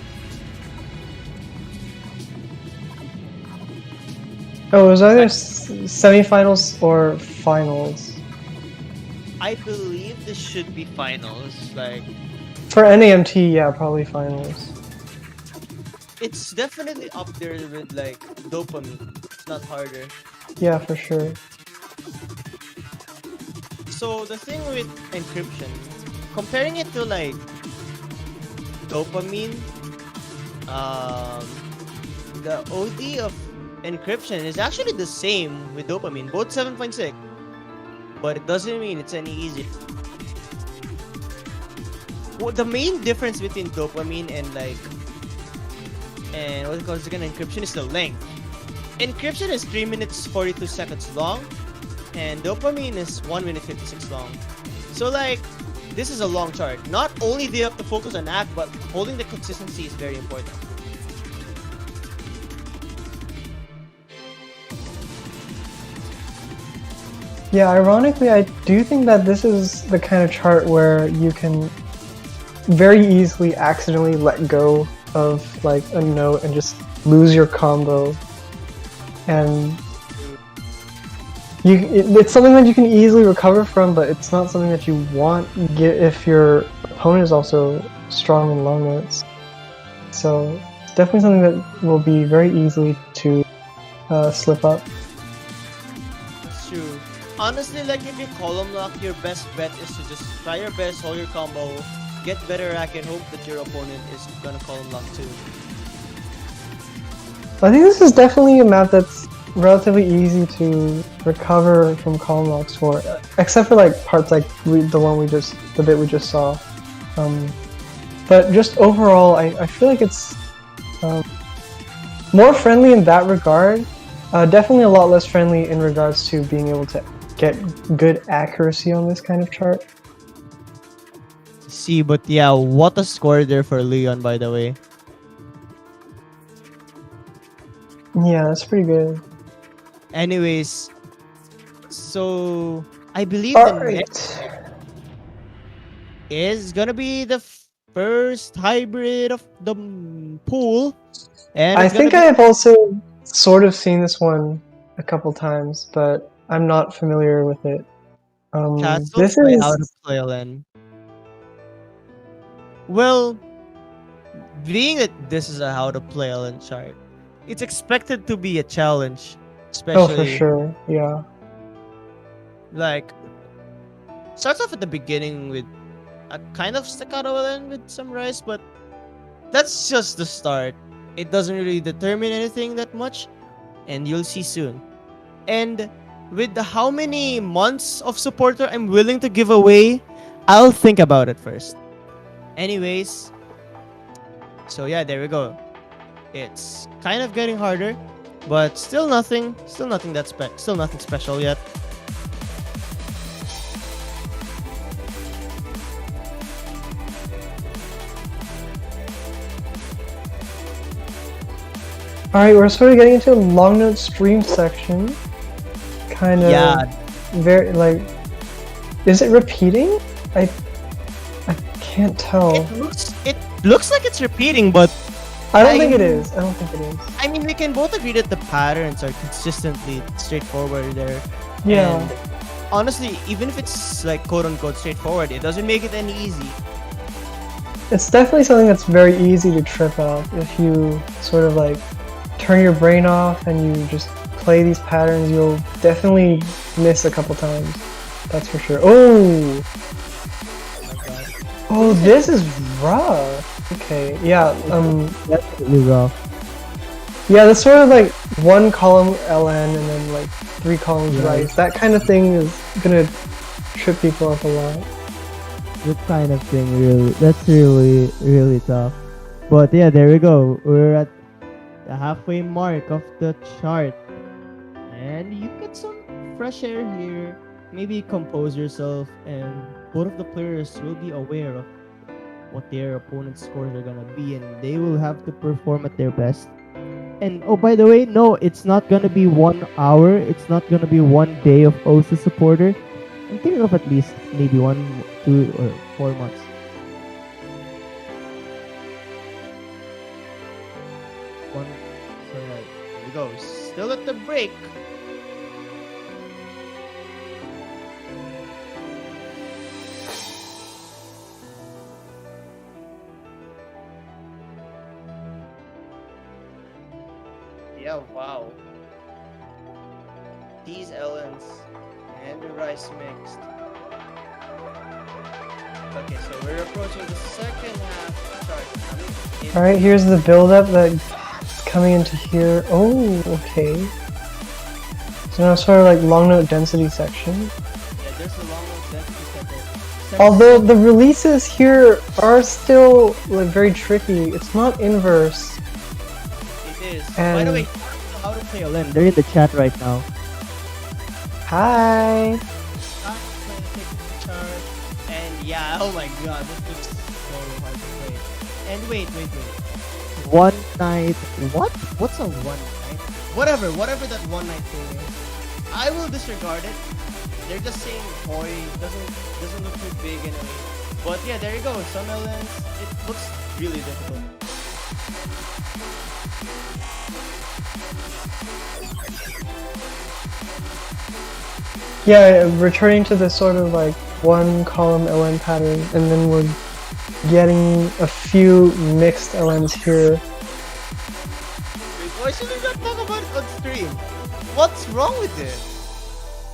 Oh, it was either semifinals or finals. I believe this should be finals. Like, For NAMT, yeah, probably finals. it's definitely up there with like dopamine. It's not harder. Yeah, for sure. So the thing with encryption, comparing it to like dopamine, the OD of encryption is actually the same with dopamine, both 7.6, but it doesn't mean it's any easier. Well, the main difference between dopamine and what it calls again encryption is the length. Encryption is 3 minutes 42 seconds long, and dopamine is 1 minute 56 long. So like, this is a long chart. Not only do you have to focus on act, but holding the consistency is very important. Yeah, ironically, I do think that this is the kind of chart where you can very easily accidentally let go of like a note and just lose your combo. And it's something that you can easily recover from, but it's not something that you want if your opponent is also strong in long notes. So it's definitely something that will be very easily to slip up. That's true. Honestly, like if you column lock, your best bet is to just try your best, hold your combo, get better rack, and hope that your opponent is gonna column lock too. I think this is definitely a map that's relatively easy to recover from column locks for, except for like parts like the bit we just saw. But just overall, I feel like it's more friendly in that regard. Definitely a lot less friendly in regards to being able to get good accuracy on this kind of chart. See, but yeah, what a score there for Leon, by the way. Yeah, that's pretty good. Anyways, so I believe the next Alright. is gonna be the first hybrid of the pool, and I it's gonna think I have also sort of seen this one a couple times, but I'm not familiar with it. Castles This by How to is Play LN. Well, being that this is a How to Play LN chart, it's expected to be a challenge, especially oh for sure, yeah. like starts off at the beginning with a kind of staccato LN with some rise, but that's just the start. It doesn't really determine anything that much, and you'll see soon. And with the how many months of supporter I'm willing to give away, I'll think about it first. Anyways, so yeah, there we go. It's kind of getting harder, but still nothing still nothing special yet. Alright, we're sort of getting into a long note stream section. Kind of Yeah, very like, is it repeating? I can't tell. it looks like it's repeating, but I don't think it is. I don't think it is. I mean, we can both agree that the patterns are consistently straightforward there. Yeah. And honestly, even if it's like quote unquote straightforward, it doesn't make it any easy. It's definitely something that's very easy to trip up if you sort of like turn your brain off and you just play these patterns. You'll definitely miss a couple times. That's for sure. Oh! Oh, this is rough. Okay, yeah, That's really rough. yeah, that's sort of like one column LN and then like 3 columns right. That kind of thing is gonna trip people up a lot. That kind of thing, that's really tough. But yeah, there we go. We're at the halfway mark of the chart. And you get some fresh air here. Maybe compose yourself, and both of the players will be aware of what their opponent's scores are gonna be, and they will have to perform at their best. And oh, by the way, no, it's not gonna be 1 hour. It's not gonna be 1 day of OSA supporter. I'm thinking of at least maybe 1, 2, or 4 months. One. So yeah, here we go. Still at the break. Yeah, wow. These LNs and the rice mixed. Okay, so we're approaching the second half. Sorry, Alright, here's the build-up that's coming into here. Oh, okay. So now sort of like long note density section. Yeah, there's a long density section. Although the releases here are still like very tricky. It's not inverse. It is. And By the way, how to play LN. They're in the chat right now. Hi. And yeah, oh my god, this looks so hard to play. And wait. One night. What? What's a one night? Whatever that one night thing is. I will disregard it. They're just saying boy doesn't look too big anyway. But yeah, there you go. Some elements, it looks really difficult. Yeah, returning to this sort of like one column LN pattern, and then we're getting a few mixed LNs here. Wait, why should we not talk about it on stream? What's wrong with it?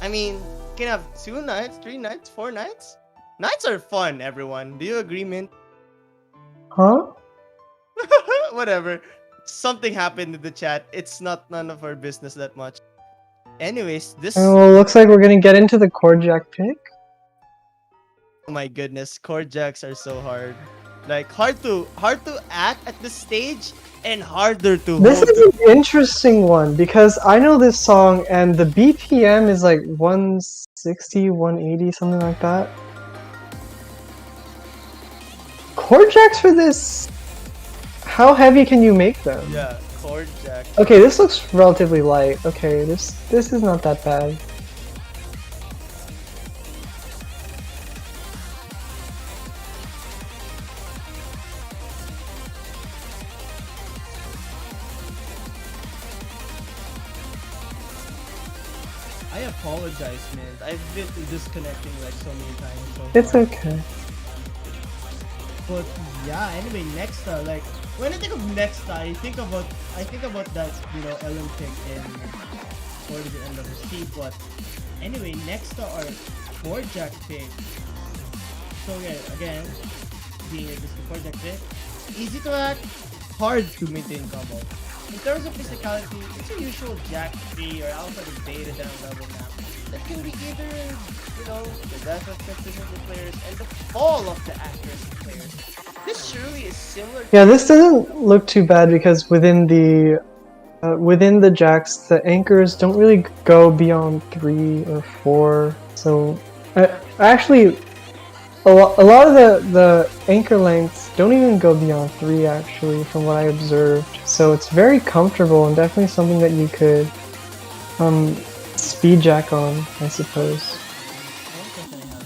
I mean, you can have 2 nights, 3 nights, 4 nights. Nights are fun, everyone. Do you agree, Mint? Huh? Whatever. Something happened in the chat. It's not none of our business that much. Anyways, this. Oh, looks like we're gonna get into the chord jack pick. Oh my goodness, chord jacks are so hard. Like hard to act at this stage and harder to This hold. is an interesting one because I know this song and the BPM is like 160, 180, something like that. Chord jacks for this, how heavy can you make them? Yeah, chord jack. Okay, this looks relatively light. Okay, this is not that bad. I apologize, man. I've been disconnecting like so many times. So It's far. okay. But yeah, anyway, Nexta, like when I think of Nexta, I think about that, you know, Ellen pick in Towards the End of the Sea. But anyway, Nexta are chord jack pick. So yeah, again, being a just chord jack pick, easy to act, hard to maintain combo. In terms of physicality, it's your usual Jack 3 or Alpha to Beta down level map that can be either, you know, the death of efficiency players and the fall of the accuracy players. This surely is similar to Yeah, this doesn't look too bad because within the jacks, the anchors don't really go beyond 3 or 4. So, actually, a lot of the anchor lengths don't even go beyond 3 actually, from what I observed. So it's very comfortable and definitely something that you could speed jack on, I suppose. one question I have.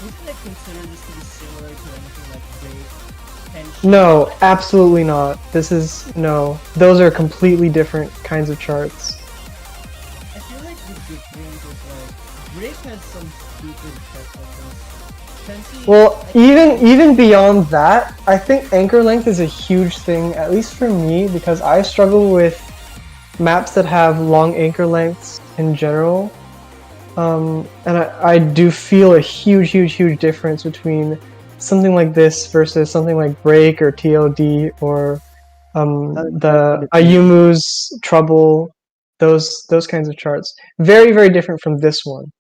Wouldn't I consider this to be similar to anything like Break, Tension? No, absolutely not. No. Those are completely different kinds of charts. I feel like the difference is like Break has some stupid effects like this. Tension, Well, even beyond that, I think anchor length is a huge thing, at least for me, because I struggle with maps that have long anchor lengths in general. And I do feel a huge difference between something like this versus something like Break or TLD or the Ayumu's Trouble, those kinds of charts. Very different from this one.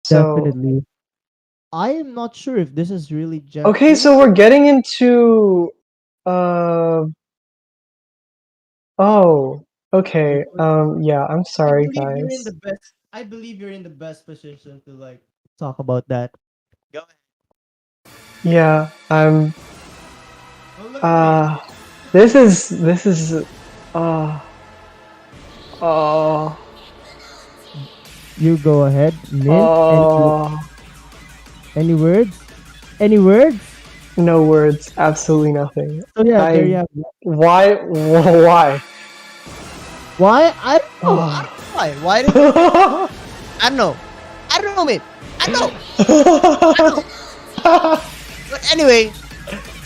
So, Definitely. I am not sure if this is really Jack. okay, so we're getting into oh, okay. Yeah, I'm sorry, guys. I believe you're in the best position to like talk about that. go ahead. Yeah, Oh, look at me. this is You go ahead, Mint. oh, Any words? Any words? no words, absolutely nothing. So yeah, I- there you have it. Why? Why? I don't know. Oh. Why? Why did I don't know. I don't know, man. I know. But anyway,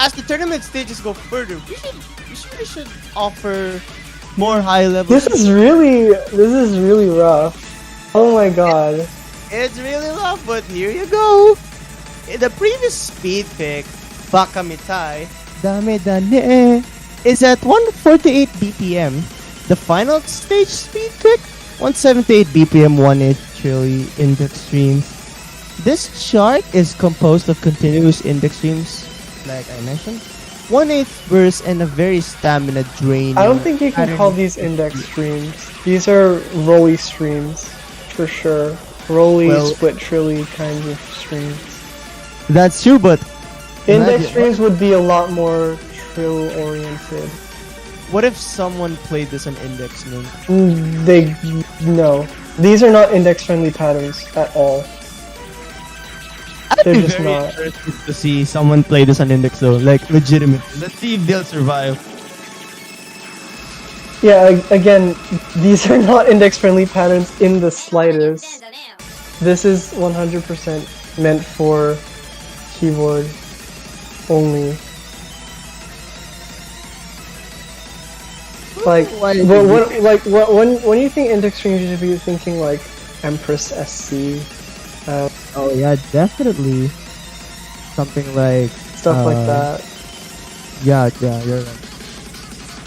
as the tournament stages go further, we should offer more high level. This is really rough. Oh my god. It's really rough, but here you go. In the previous speed pick, Bakamitai, Dame dane. is at 148 BPM. The final stage speed pick, 178 BPM, 1/8 trillion index streams. This chart is composed of continuous index streams, like I mentioned, 1/8 burst, and a very stamina draining. I don't think you can pattern. call these index streams. These are rolly streams, for sure. Rolly, Well- split trilly kinds of streams. That's true, but Index Imagine- streams would be a lot more trill oriented. what if someone played this on index mode? No. These are not index friendly patterns at all. I They're just Very not. interesting to see someone play this on Index though, like legitimately. Let's see if they'll survive. Yeah, again, these are not index-friendly patterns in the slightest. This is 100% meant for keyboard only. Like, when you think index string, you should be thinking like Empress SC, Oh yeah, definitely. Something like stuff like that. Yeah, you're right.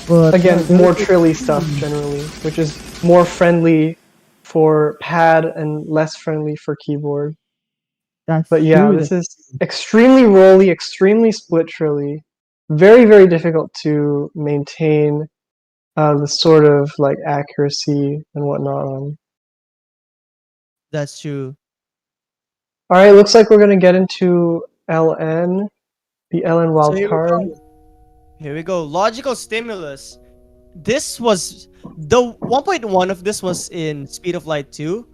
But Again, yeah, more trilly stuff generally, which is more friendly for pad and less friendly for keyboard. that's But yeah, true. this is extremely rolly, extremely split trilly. Very, very difficult to maintain the sort of like accuracy and whatnot on. That's true. Alright, looks like we're gonna get into LN, the LN So wildcard. Here we go. Logical stimulus. This was the 1.1 of this was in Speed of Light 2,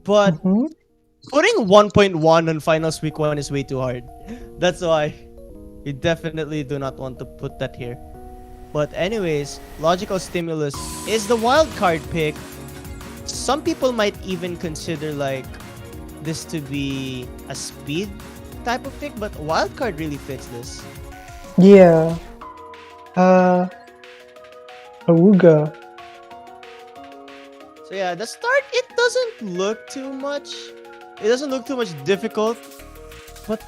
but Mhm. putting 1.1 on Finals Week 1 is way too hard. That's why you definitely do not want to put that here. But anyways, logical stimulus is the wild card pick. Some people might even consider like this to be a speed type of pick, but wild card really fits this. Yeah. Awooga. So yeah, the start, it doesn't look too much. It doesn't look too much difficult. But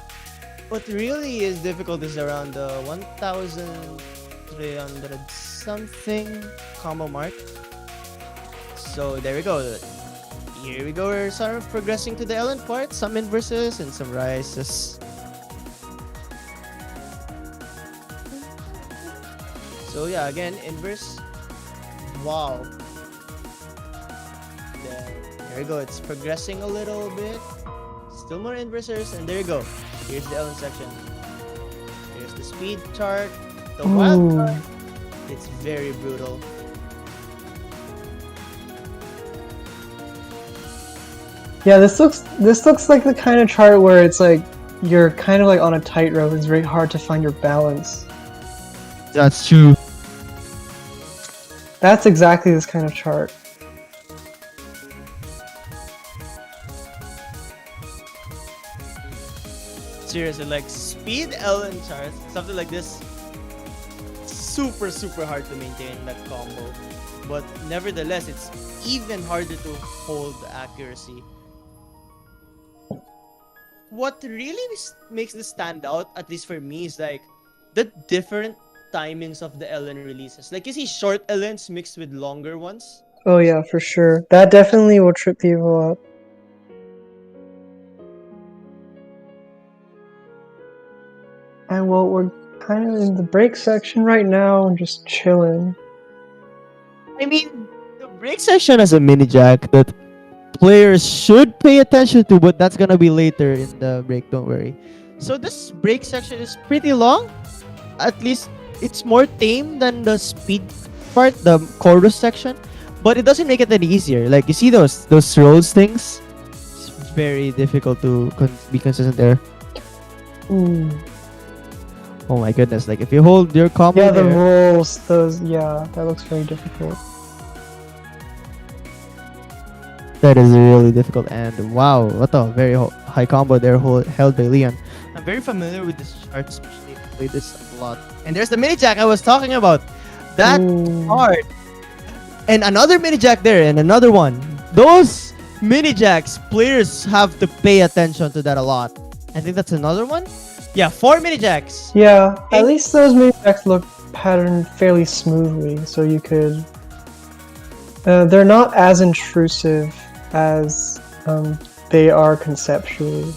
what really is difficult is around the 1,300 something combo mark. So there we go. Here we go. We're sort of progressing to the Ellen part. Some inverses and some rises. So yeah, again, inverse. Wow. There we go. It's progressing a little bit. Still more inversers, and there you go. Here's the Ellen section. Here's the speed chart. The wild Ooh. card. It's very brutal. Yeah, this looks like the kind of chart where it's like you're kind of like on a tightrope. It's very hard to find your balance. That's true. That's exactly this kind of chart. Seriously, like speed Ellen charts, something like this, super hard to maintain that combo. But nevertheless, it's even harder to hold the accuracy. What really makes this stand out, at least for me, is like the different timings of the Ellen releases. Like you see short Ellens mixed with longer ones. Oh yeah, for sure. That definitely will trip people up. And well, we're kind of in the break section right now and just chilling. I mean, the break section has a mini jack that players should pay attention to, but that's gonna be later in the break. Don't worry. So this break section is pretty long. At least it's more tame than the speed part, the chorus section. But it doesn't make it any easier. Like you see those rolls things. It's very difficult to be consistent there. Ooh. Oh my goodness! Like if you hold your combo Yeah, the there, rolls, those, yeah, that looks very difficult. that is really difficult. And wow, what a very high combo there held by Leon. I'm very familiar with this chart, especially if I play this a lot. And there's the mini jack I was talking about. That Ooh. hard. And another mini jack there, and another one. Those mini jacks, players have to pay attention to that a lot. I think that's another one. Yeah, 4 mini jacks. Yeah, at least those mini jacks look patterned fairly smoothly, so you could. They're not as intrusive as they are conceptually.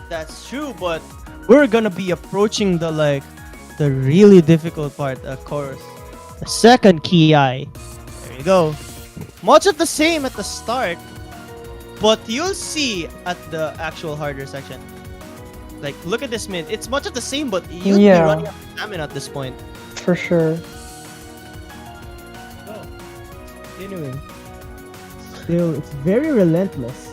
That's true, but we're gonna be approaching the really difficult part, of course. The second key eye. There you go. Much of the same at the start, but you'll see at the actual harder section. Like, look at this mid. It's much of the same, but you'd be Yeah. running out of stamina at this point. For sure. Anyway, still it's very relentless.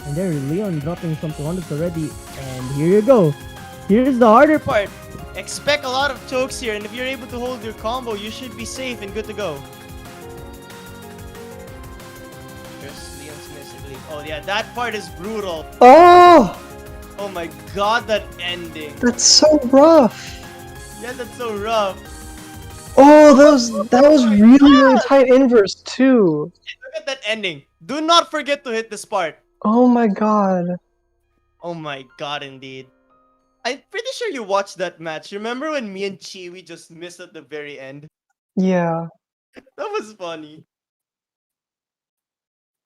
And there, Leon dropping some 200s already. And here you go. Here's the harder part. Expect a lot of chokes here, and if you're able to hold your combo, you should be safe and good to go. There's Leon's miss, I believe. Oh yeah, that part is brutal. Oh, Oh my god, that ending. that's so rough. Yeah, that's so rough. Oh, that was really tight inverse too. Look at that ending. Do not forget to hit this part. Oh my god. Oh my god, indeed. I'm pretty sure you watched that match. Remember when me and Chiwi just missed at the very end? Yeah. That was funny.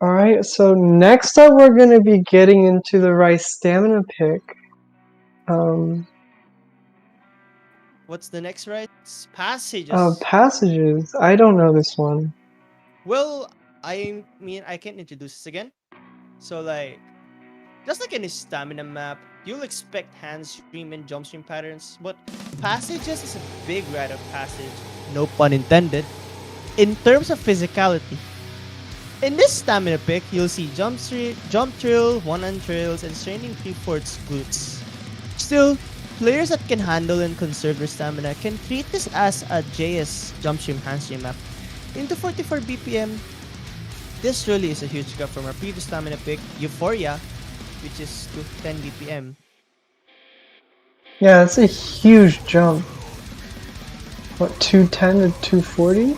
All right. So next up, we're gonna be getting into the rice stamina pick. What's the next right? Passages. Passages. I don't know this one. Well, I mean, I can introduce this again. So, like, just like any stamina map, you'll expect hand stream and jump stream patterns, but passages is a big rite of passage, no pun intended, in terms of physicality. In this stamina pick, you'll see jump trill, one-hand trails, and straining 3/4 glutes. Still, players that can handle and conserve their stamina can treat this as a JS jump stream hand stream map. Into 44 BPM, this really is a huge gap from our previous stamina pick, Euphoria, which is to 10 BPM. Yeah, it's a huge jump. What, 210 to 240?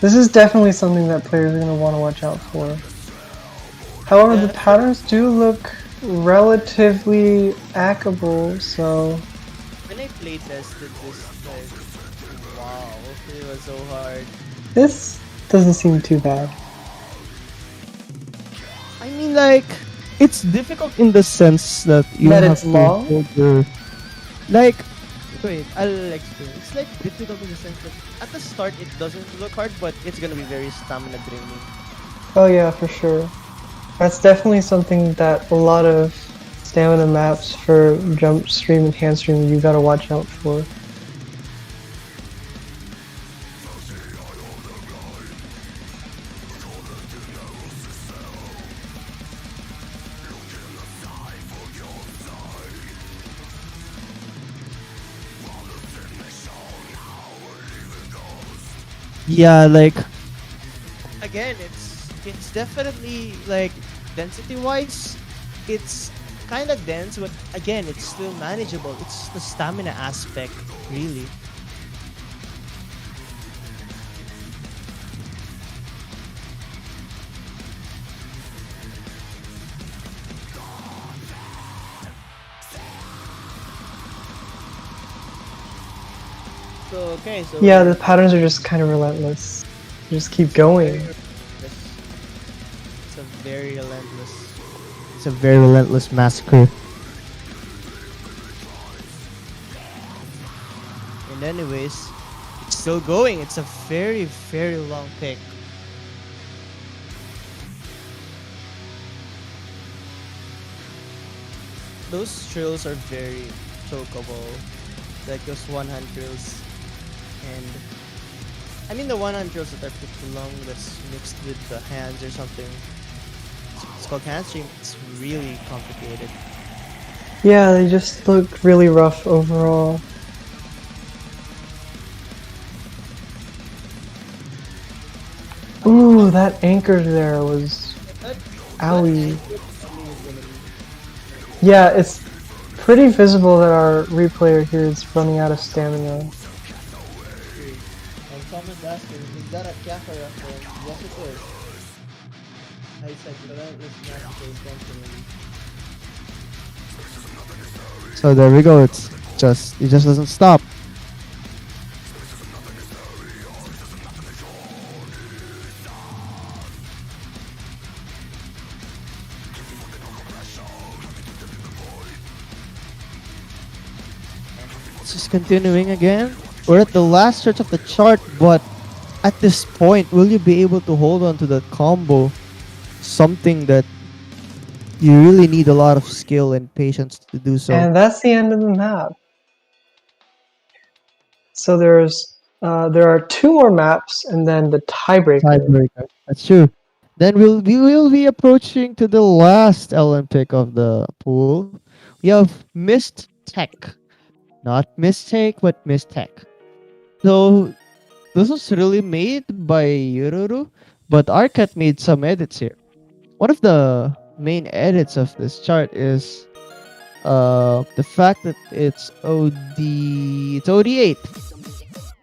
This is definitely something that players are going to want to watch out for. However, the patterns do look relatively hackable, so... When I play tested this, like, wow, it was so hard. This doesn't seem too bad. I mean, like, it's difficult in the sense that you That have it's to long? hold your... Like, wait, I'll explain. It's like difficult in the sense that At the start, it doesn't look hard, but it's gonna be very stamina draining. Oh yeah, for sure. That's definitely something that a lot of stamina maps for jump stream and hand stream you gotta watch out for. yeah, like, Again, it's definitely like density wise, it's kind of dense, but again, it's still manageable. It's the stamina aspect, really. So okay, so Yeah, the patterns are just kind of relentless. You just keep going. it's a very relentless. it's a very relentless massacre. And anyways, it's still going. It's a very, very long pick. Those trills are very chokeable. Like those one-hand trills. And I mean the one-hand trills that are pretty long that's mixed with the hands or something. It's called hand stream. It's really complicated. Yeah, they just look really rough overall. Ooh, that anchor there was... Owie. Yeah, it's pretty visible that our replayer here is running out of stamina. And someone's asking, is that a Kafka reference? Yes, it is. I said, relentless massacre intentionally. So there we go. It just doesn't stop. It's just continuing again. We're at the last stretch of the chart, but at this point, will you be able to hold on to the combo? Something that you really need a lot of skill and patience to do so. And that's the end of the map. So there's There are two more maps, and then the tiebreaker. Tiebreaker. That's true. Then we will be approaching to the last LN pick of the pool. We have Mist Tech. Not Mistake, but Mist Tech. So this was really made by Yururu, but Arcat made some edits here. One of the main edits of this chart is the fact that it's OD8.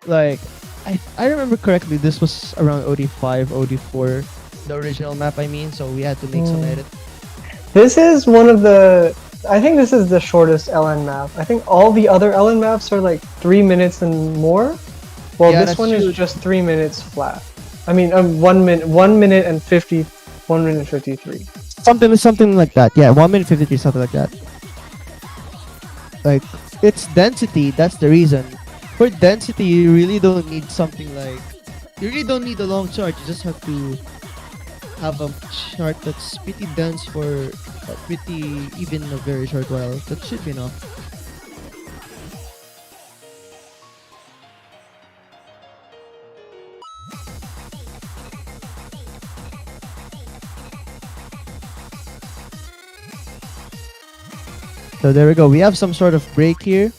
Like I remember correctly, this was around OD5, OD4, the original map I mean, so we had to make some Mm. edits. This is one of the. I think this is the shortest LN map. I think all the other LN maps are like 3 minutes and more. Well, Yeah, this that's one true. is just 3 minutes flat. I mean, 1 minute and 50, 1 minute 53. Something like that. Yeah, 1 minute 53, something like that. Like it's density, that's the reason. For density you really don't need something like you really don't need a long chart, you just have to have a chart that's pretty dense for pretty even a very short while. That should be enough. So there we go. We have some sort of break here.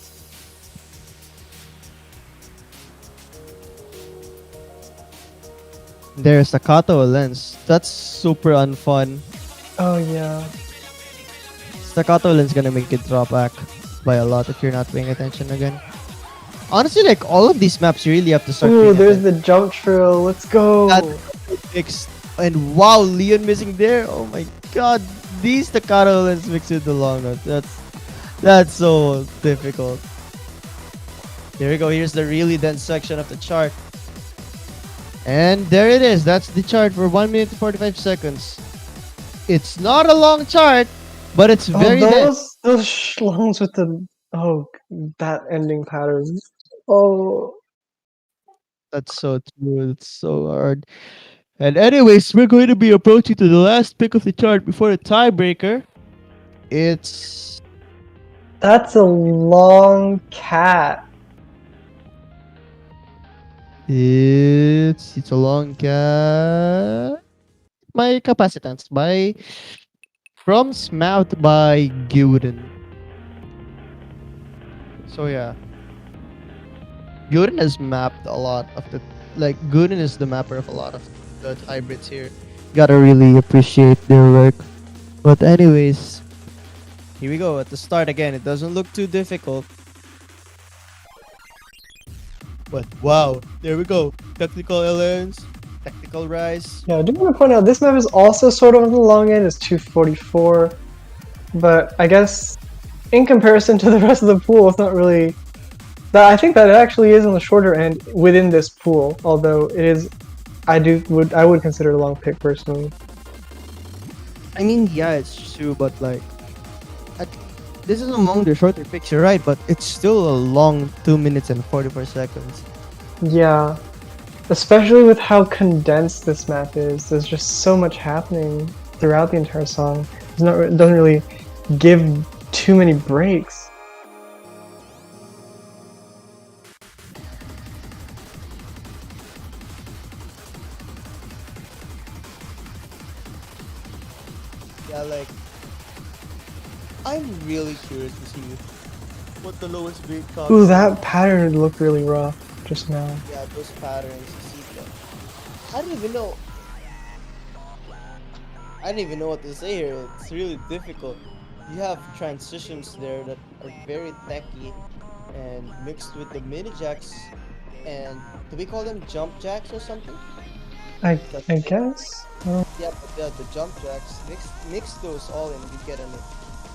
There's the Kato lens. That's super unfun. Oh yeah. Staccato lens gonna make it drop back by a lot if you're not paying attention again. Honestly, like all of these maps, you really have to start. Ooh, paying there's attention. the jump trill. Let's go. That fixed. And wow, Leon missing there. Oh my god, these Staccato lens mixed with the long note. That's so difficult. Here we go. Here's the really dense section of the chart. And there it is. That's the chart for 1 minute 45 seconds. It's not a long chart, but it's Oh, very dense. those schlongs with the that ending pattern. Oh, That's so true. It's so hard. And anyways, we're going to be approaching to the last pick of the chart before the tiebreaker. It's that's a long cat. it's a long cat. My capacitance by from Smouth by Guden. So yeah. Guden has mapped a lot of the Guden is the mapper of a lot of the hybrids here. Gotta really appreciate their work. But anyways, here we go at the start again. It doesn't look too difficult. But wow, there we go. Technical LNs, technical rise. Yeah, I do want to point out this map is also sort of on the long end. It's 244, but I guess in comparison to the rest of the pool, it's not really. That I think that it actually is on the shorter end within this pool. Although it is, I would consider it a long pick personally. I mean, yeah, it's true, but at, this is among the shorter picks, you're right, but it's still a long 2 minutes and 44 seconds. Yeah, especially with how condensed this map is. There's just so much happening throughout the entire song. It doesn't really give too many breaks. Yeah, I'm really curious to see what the lowest grade comes. Ooh, that pattern looked really rough just now. Yeah, those patterns. See them. I don't even know. I don't even know what to say here. It's really difficult. You have transitions there that are very techy and mixed with the mini jacks. And do we call them jump jacks or something? I guess. Yeah, but the jump jacks. Mix those all in.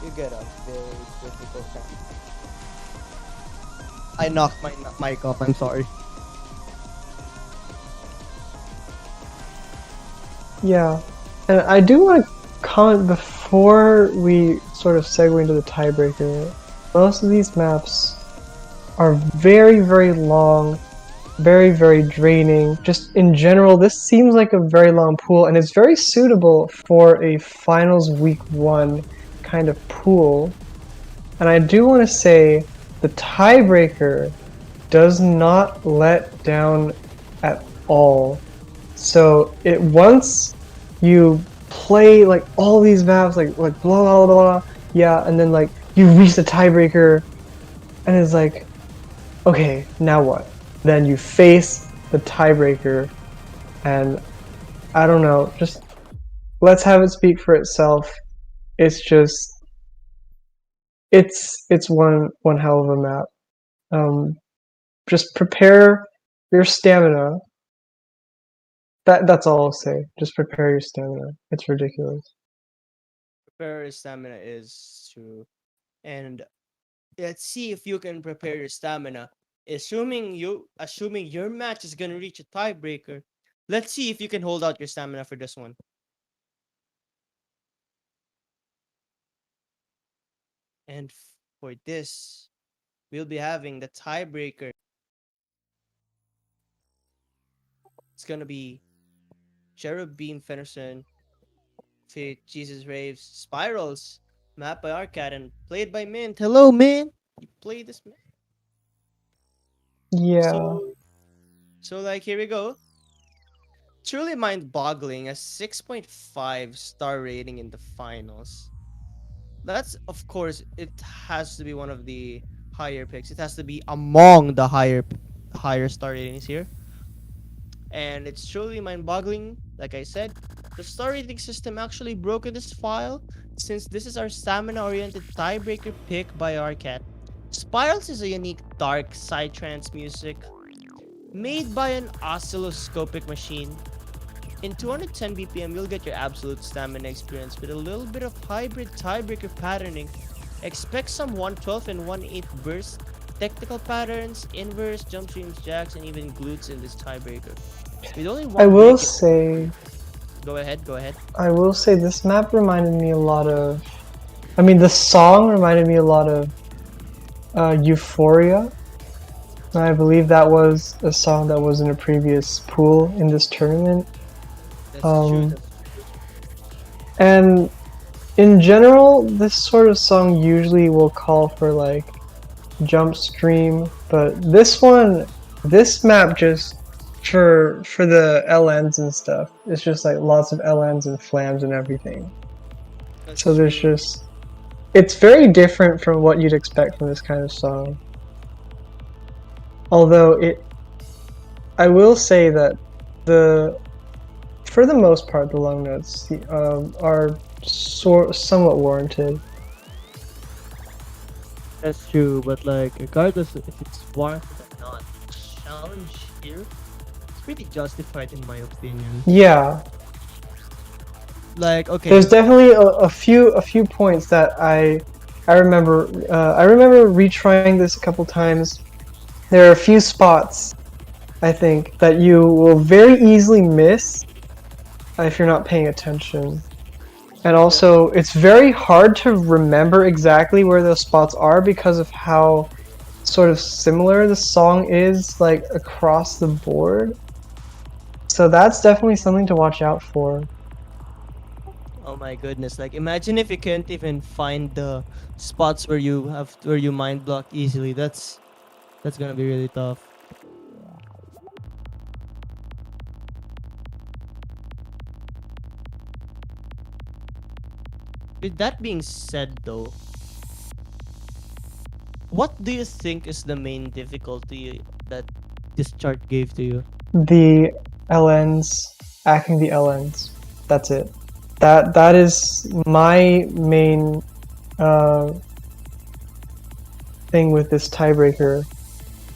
You get a very difficult track. I knocked my mic off, I'm sorry. Yeah, and I do want to comment before we sort of segue into the tiebreaker. Most of these maps are very, very long, very, very draining. Just in general, this seems like a very long pool, and it's very suitable for a finals week 1 kind of pool. And I do want to say the tiebreaker does not let down at all. So it once you play like all these maps, like blah blah blah, yeah, and then like you reach the tiebreaker, and it's like, okay, now what? Then you face the tiebreaker, and I don't know, just let's have it speak for itself. It's just, it's one hell of a map. Just prepare your stamina. That's all I'll say. Just prepare your stamina. It's ridiculous. Prepare your stamina is true. And let's see if you can prepare your stamina. Assuming your match is gonna reach a tiebreaker, let's see if you can hold out your stamina for this one. And for this, we'll be having the tiebreaker. It's gonna be Cherubim Fenderson, Fit Jesus Raves, Spirals, map by Arcad and played by Mint. Hello, Mint. You play this map. Yeah. So like here we go. Truly mind-boggling, a 6.5 star rating in the finals. That's, of course, it has to be one of the higher picks. It has to be among the higher star ratings here. And it's truly mind-boggling. Like I said, the star rating system actually broke in this file, since this is our stamina-oriented tiebreaker pick by Arcat. Spirals is a unique dark psytrance music made by an oscilloscopic machine. In 210 BPM, you'll get your absolute stamina experience with a little bit of hybrid tiebreaker patterning. Expect some 112 and 1/8 burst, technical patterns, inverse, jump streams, jacks, and even glutes in this tiebreaker. With only one I will break- say, Go ahead, go ahead. I will say this map reminded me a lot of. I mean, the song reminded me a lot of Euphoria. I believe that was a song that was in a previous pool in this tournament. That's Um, true. And in general, this sort of song usually will call for like jump stream, but this map just for the LNs and stuff, it's just like lots of LNs and flams and everything. That's So there's true. just, it's very different from what you'd expect from this kind of song. Although I will say that for the most part, the long notes are somewhat warranted. That's true, but like regardless if it's warranted or not, the challenge here is pretty justified in my opinion. Yeah, Like, okay. there's definitely a few points that I remember. I remember retrying this a couple times. There are a few spots, I think, that you will very easily miss if you're not paying attention. And also, it's very hard to remember exactly where those spots are because of how sort of similar the song is, like, across the board. So that's definitely something to watch out for. Oh my goodness! Like, imagine if you can't even find the spots where you mind block easily. That's gonna be really tough. With that being said, though, what do you think is the main difficulty that this chart gave to you? The LNs, acting the LNs. That's it. That is my main thing with this tiebreaker.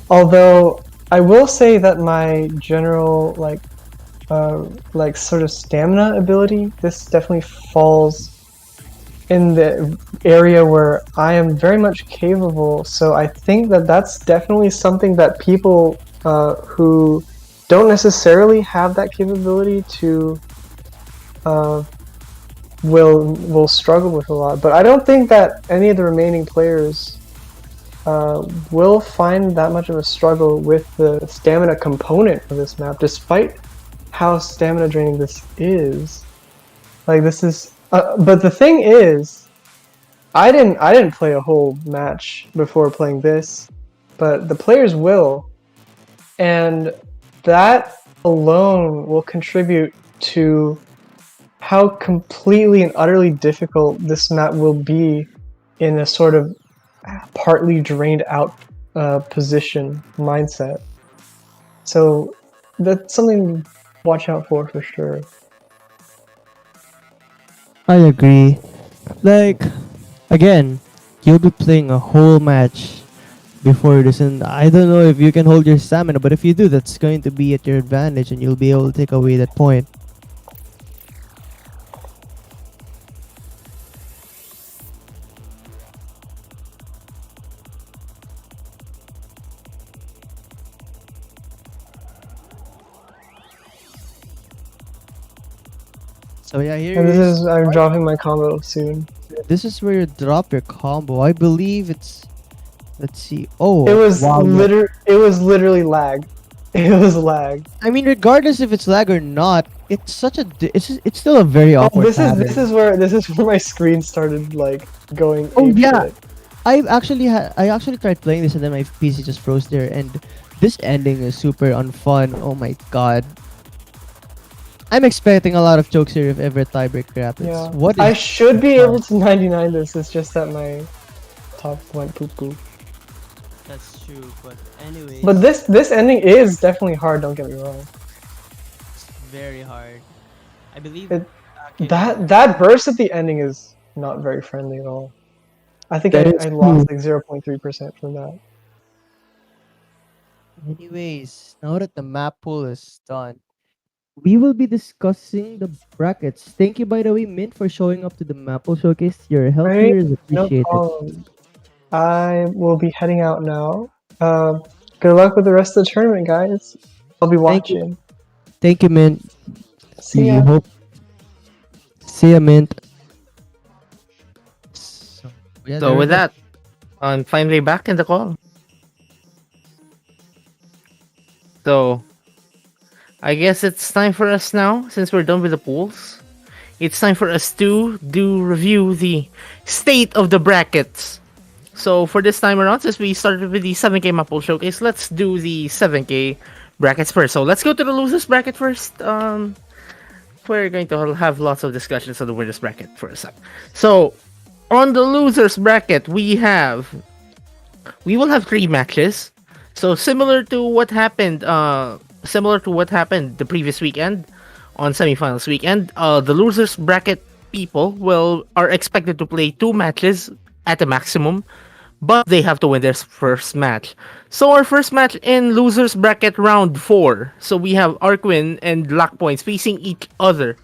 Although I will say that my general like sort of stamina ability, this definitely falls in the area where I am very much capable. So I think that that's definitely something that people who don't necessarily have that capability to will struggle with a lot. But I don't think that any of the remaining players will find that much of a struggle with the stamina component of this map, despite how stamina draining this is. Like, this is, but the thing is, I didn't play a whole match before playing this, but the players will, and that alone will contribute to how completely and utterly difficult this map will be in a sort of partly drained out position mindset. So that's something to watch out for sure. I agree. Like, again, you'll be playing a whole match before this, and I don't know if you can hold your stamina, but if you do, that's going to be at your advantage, and you'll be able to take away that point. So yeah, here And this is is I'm dropping my combo soon. this is where you drop your combo. I believe it's, let's see. Oh, It was wow, yeah. it was literally lag. It was lag. I mean, regardless if it's lag or not, it's such a it's still a very Oh, awkward pattern. this is where my screen started like going Oh, ape yeah. shit. I actually tried playing this and then my PC just froze there, and this ending is super unfun. Oh my god. I'm expecting a lot of jokes here if ever tiebreaker happens. Yeah. What I is should be able to 99 this, it's just that my top went poo poo. That's true, but anyways. But this ending is definitely hard, don't get me wrong. It's very hard. I believe It- okay, That burst at the ending is not very friendly at all. I think That is I lost like 0.3% from that. Anyways, now that the map pool is done, we will be discussing the brackets. Thank you, by the way, Mint, for showing up to the map pool showcase. Your help Right? here is No appreciated. problem. I will be heading out now. Good luck with the rest of the tournament, guys. I'll be Thank you. watching. Thank you, Mint. See We ya. hope. See ya, Mint. So, yeah, So there with we go. that, I'm finally back in the call. So I guess it's time for us now, since we're done with the pools. It's time for us to review the state of the brackets. So for this time around, since we started with the 7K map pool showcase, let's do the 7K brackets first. So let's go to the losers bracket first. We're going to have lots of discussions on the winners bracket for a sec. So on the losers bracket, we will have 3 matches. So similar to what happened the previous weekend on semifinals weekend, the losers bracket people are expected to play 2 matches at a maximum, but they have to win their first match. So our first match in losers bracket round 4. So we have Arquin and Lock Points facing each other.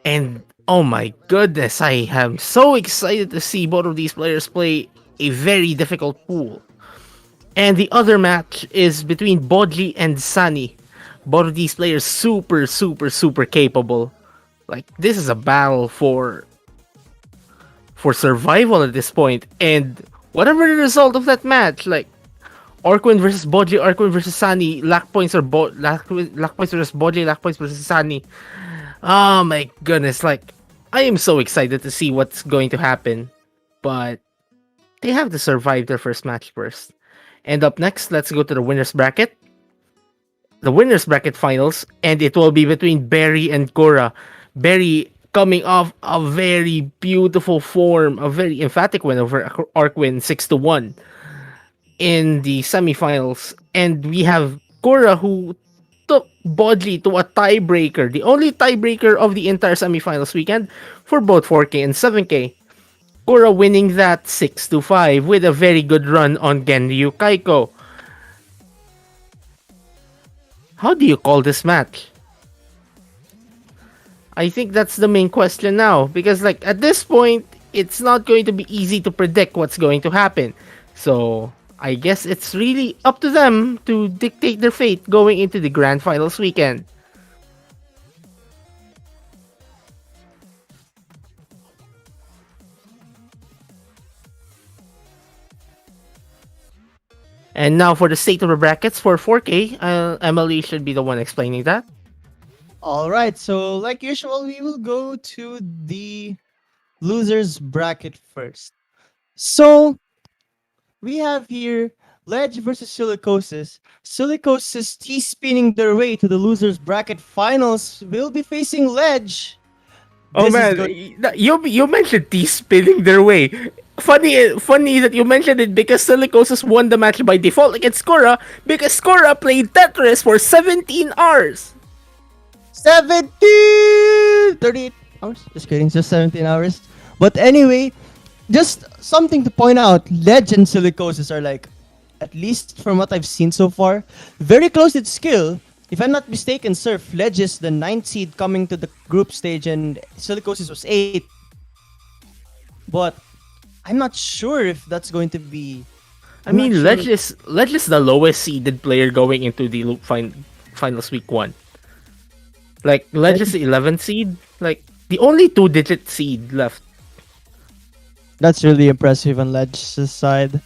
And oh my goodness, I am so excited to see both of these players play a very difficult pool. And the other match is between Bodji and Sunny. Both of these players super, super, super capable. Like, this is a battle for survival at this point. And whatever the result of that match, like Orquin versus Bodji, Orquin versus Sunny, Lock Points Lock Points versus Bodji, Lock Points versus Sunny. Oh my goodness, like I am so excited to see what's going to happen. But they have to survive their first match first. And up next, let's go to the winners bracket. The winners bracket finals, and it will be between Barry and Cora. Barry coming off a very beautiful form, a very emphatic win over Arquin 6-1 in the semifinals. And we have Cora who took Bodley to a tiebreaker, the only tiebreaker of the entire semifinals weekend for both 4K and 7K. Cora winning that 6-5 with a very good run on Genryu Kaiko. How do you call this match? I think that's the main question now, because like at this point, it's not going to be easy to predict what's going to happen. So I guess it's really up to them to dictate their fate going into the grand finals weekend. And now for the state of the brackets for 4K, Emily should be the one explaining that. All right, so like usual, we will go to the losers bracket first. So we have here Ledge versus Silicosis. Silicosis T-spinning their way to the losers bracket finals will be facing Ledge. Oh This is man, going. you mentioned T spinning their way. Funny that you mentioned it because Silicosis won the match by default against Skora because Skora played Tetris for 17 hours. 17! 38 hours? Just kidding, just 17 hours. But anyway, just something to point out. Ledge and Silicosis are like, at least from what I've seen so far, very close in skill. If I'm not mistaken, Surf, Ledge is the 9th seed coming to the group stage and Silicosis was 8. But I'm not sure if that's going to be... I I'm mean, not sure. Ledge is the lowest seeded player going into the finals week 1. Like, Ledge is the 11th seed. Like, the only 2-digit seed left. That's really impressive on Ledge's side.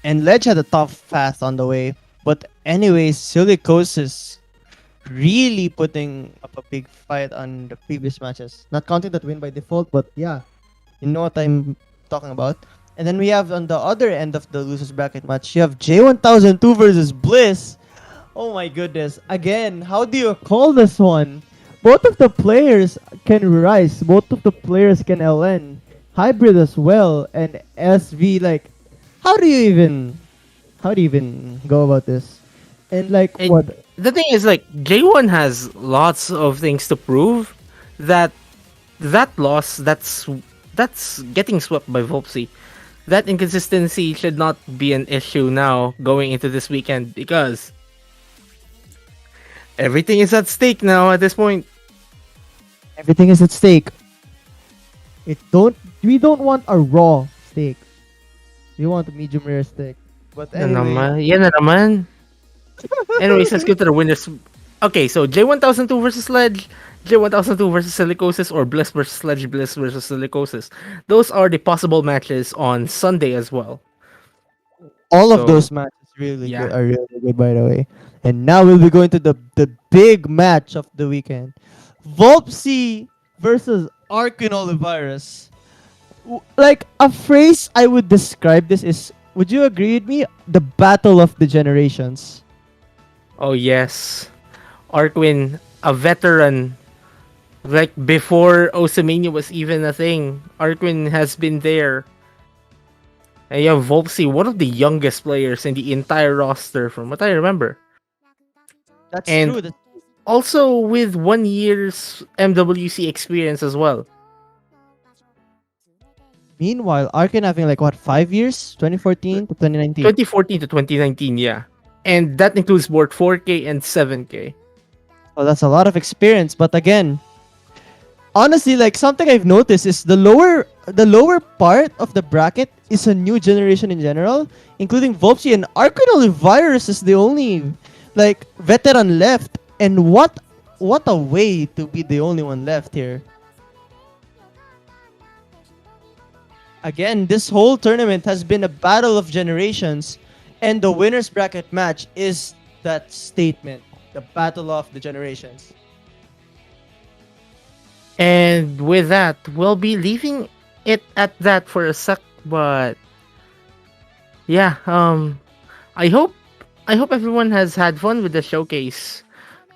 And Ledge had a tough path on the way. But anyways, Silicosis really putting up a big fight on the previous matches. Not counting that win by default, but yeah, you know what I'm talking about. And then we have on the other end of the losers bracket match, you have J1002 versus Bliss. Oh my goodness. Again, how do you call this one? Both of the players can rise. Both of the players can LN. Hybrid as well. And SV, like, how do you even go about this? And like, And what? the thing is, like, J1 has lots of things to prove. That loss, that's getting swept by Volpsy. That inconsistency should not be an issue now going into this weekend because everything is at stake now at this point. Everything is at stake. We don't want a raw steak. We want a medium rare steak. But anyway, Yan na naman. Anyways, let's go to the winners. Okay, so J1002 versus Ledge, J1002 versus Silicosis, or Bliss versus Ledge, Bliss versus Silicosis. Those are the possible matches on Sunday as well. All So, of those matches really yeah. good, are really good, by the way. And now we'll be going to the big match of the weekend. Volpsy versus Arkin Olivirus. Like, a phrase I would describe this is, would you agree with me? The battle of the generations. Oh yes, Arkwin, a veteran. Like before Osamania was even a thing, Arkwin has been there. And you have Volpsy, one of the youngest players in the entire roster, from what I remember. That's And true. also with 1 year's MWC experience as well. Meanwhile, Arkin having like what, 5 years? 2014 to 2019. 2014 to 2019, yeah. And that includes both 4K and 7K. Oh, that's a lot of experience. But again, honestly, like something I've noticed is the lower part of the bracket is a new generation in general, including Volpsy, and Arkin Olivirus is the only like veteran left. And what a way to be the only one left here. Again, this whole tournament has been a battle of generations, and the winners bracket match is that statement, the battle of the generations. And with that, we'll be leaving it at that for a sec, but yeah, I hope everyone has had fun with the showcase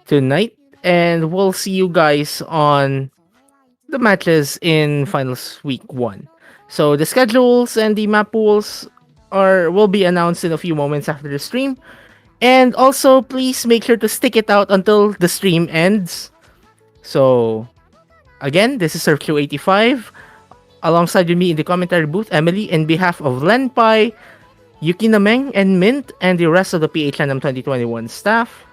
tonight, and we'll see you guys on the matches in finals week 1. So the schedules and the map pools will be announced in a few moments after the stream. And also, please make sure to stick it out until the stream ends. So, again, this is SurfQ85. Alongside with me in the commentary booth, Emily, in behalf of Lenpai, Yuki Nameng, and Mint, and the rest of the PHNM 2021 staff.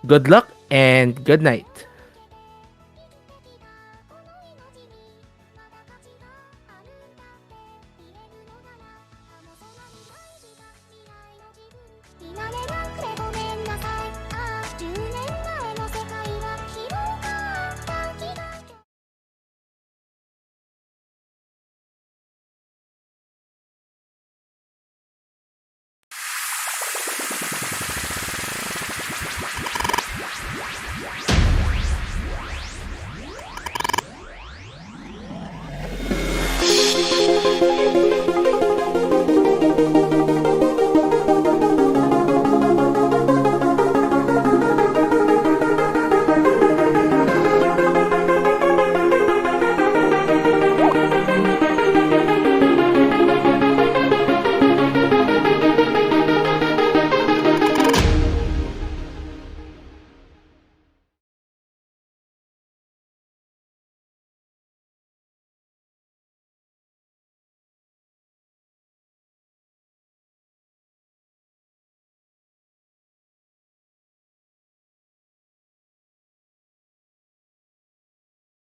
Good luck and good night.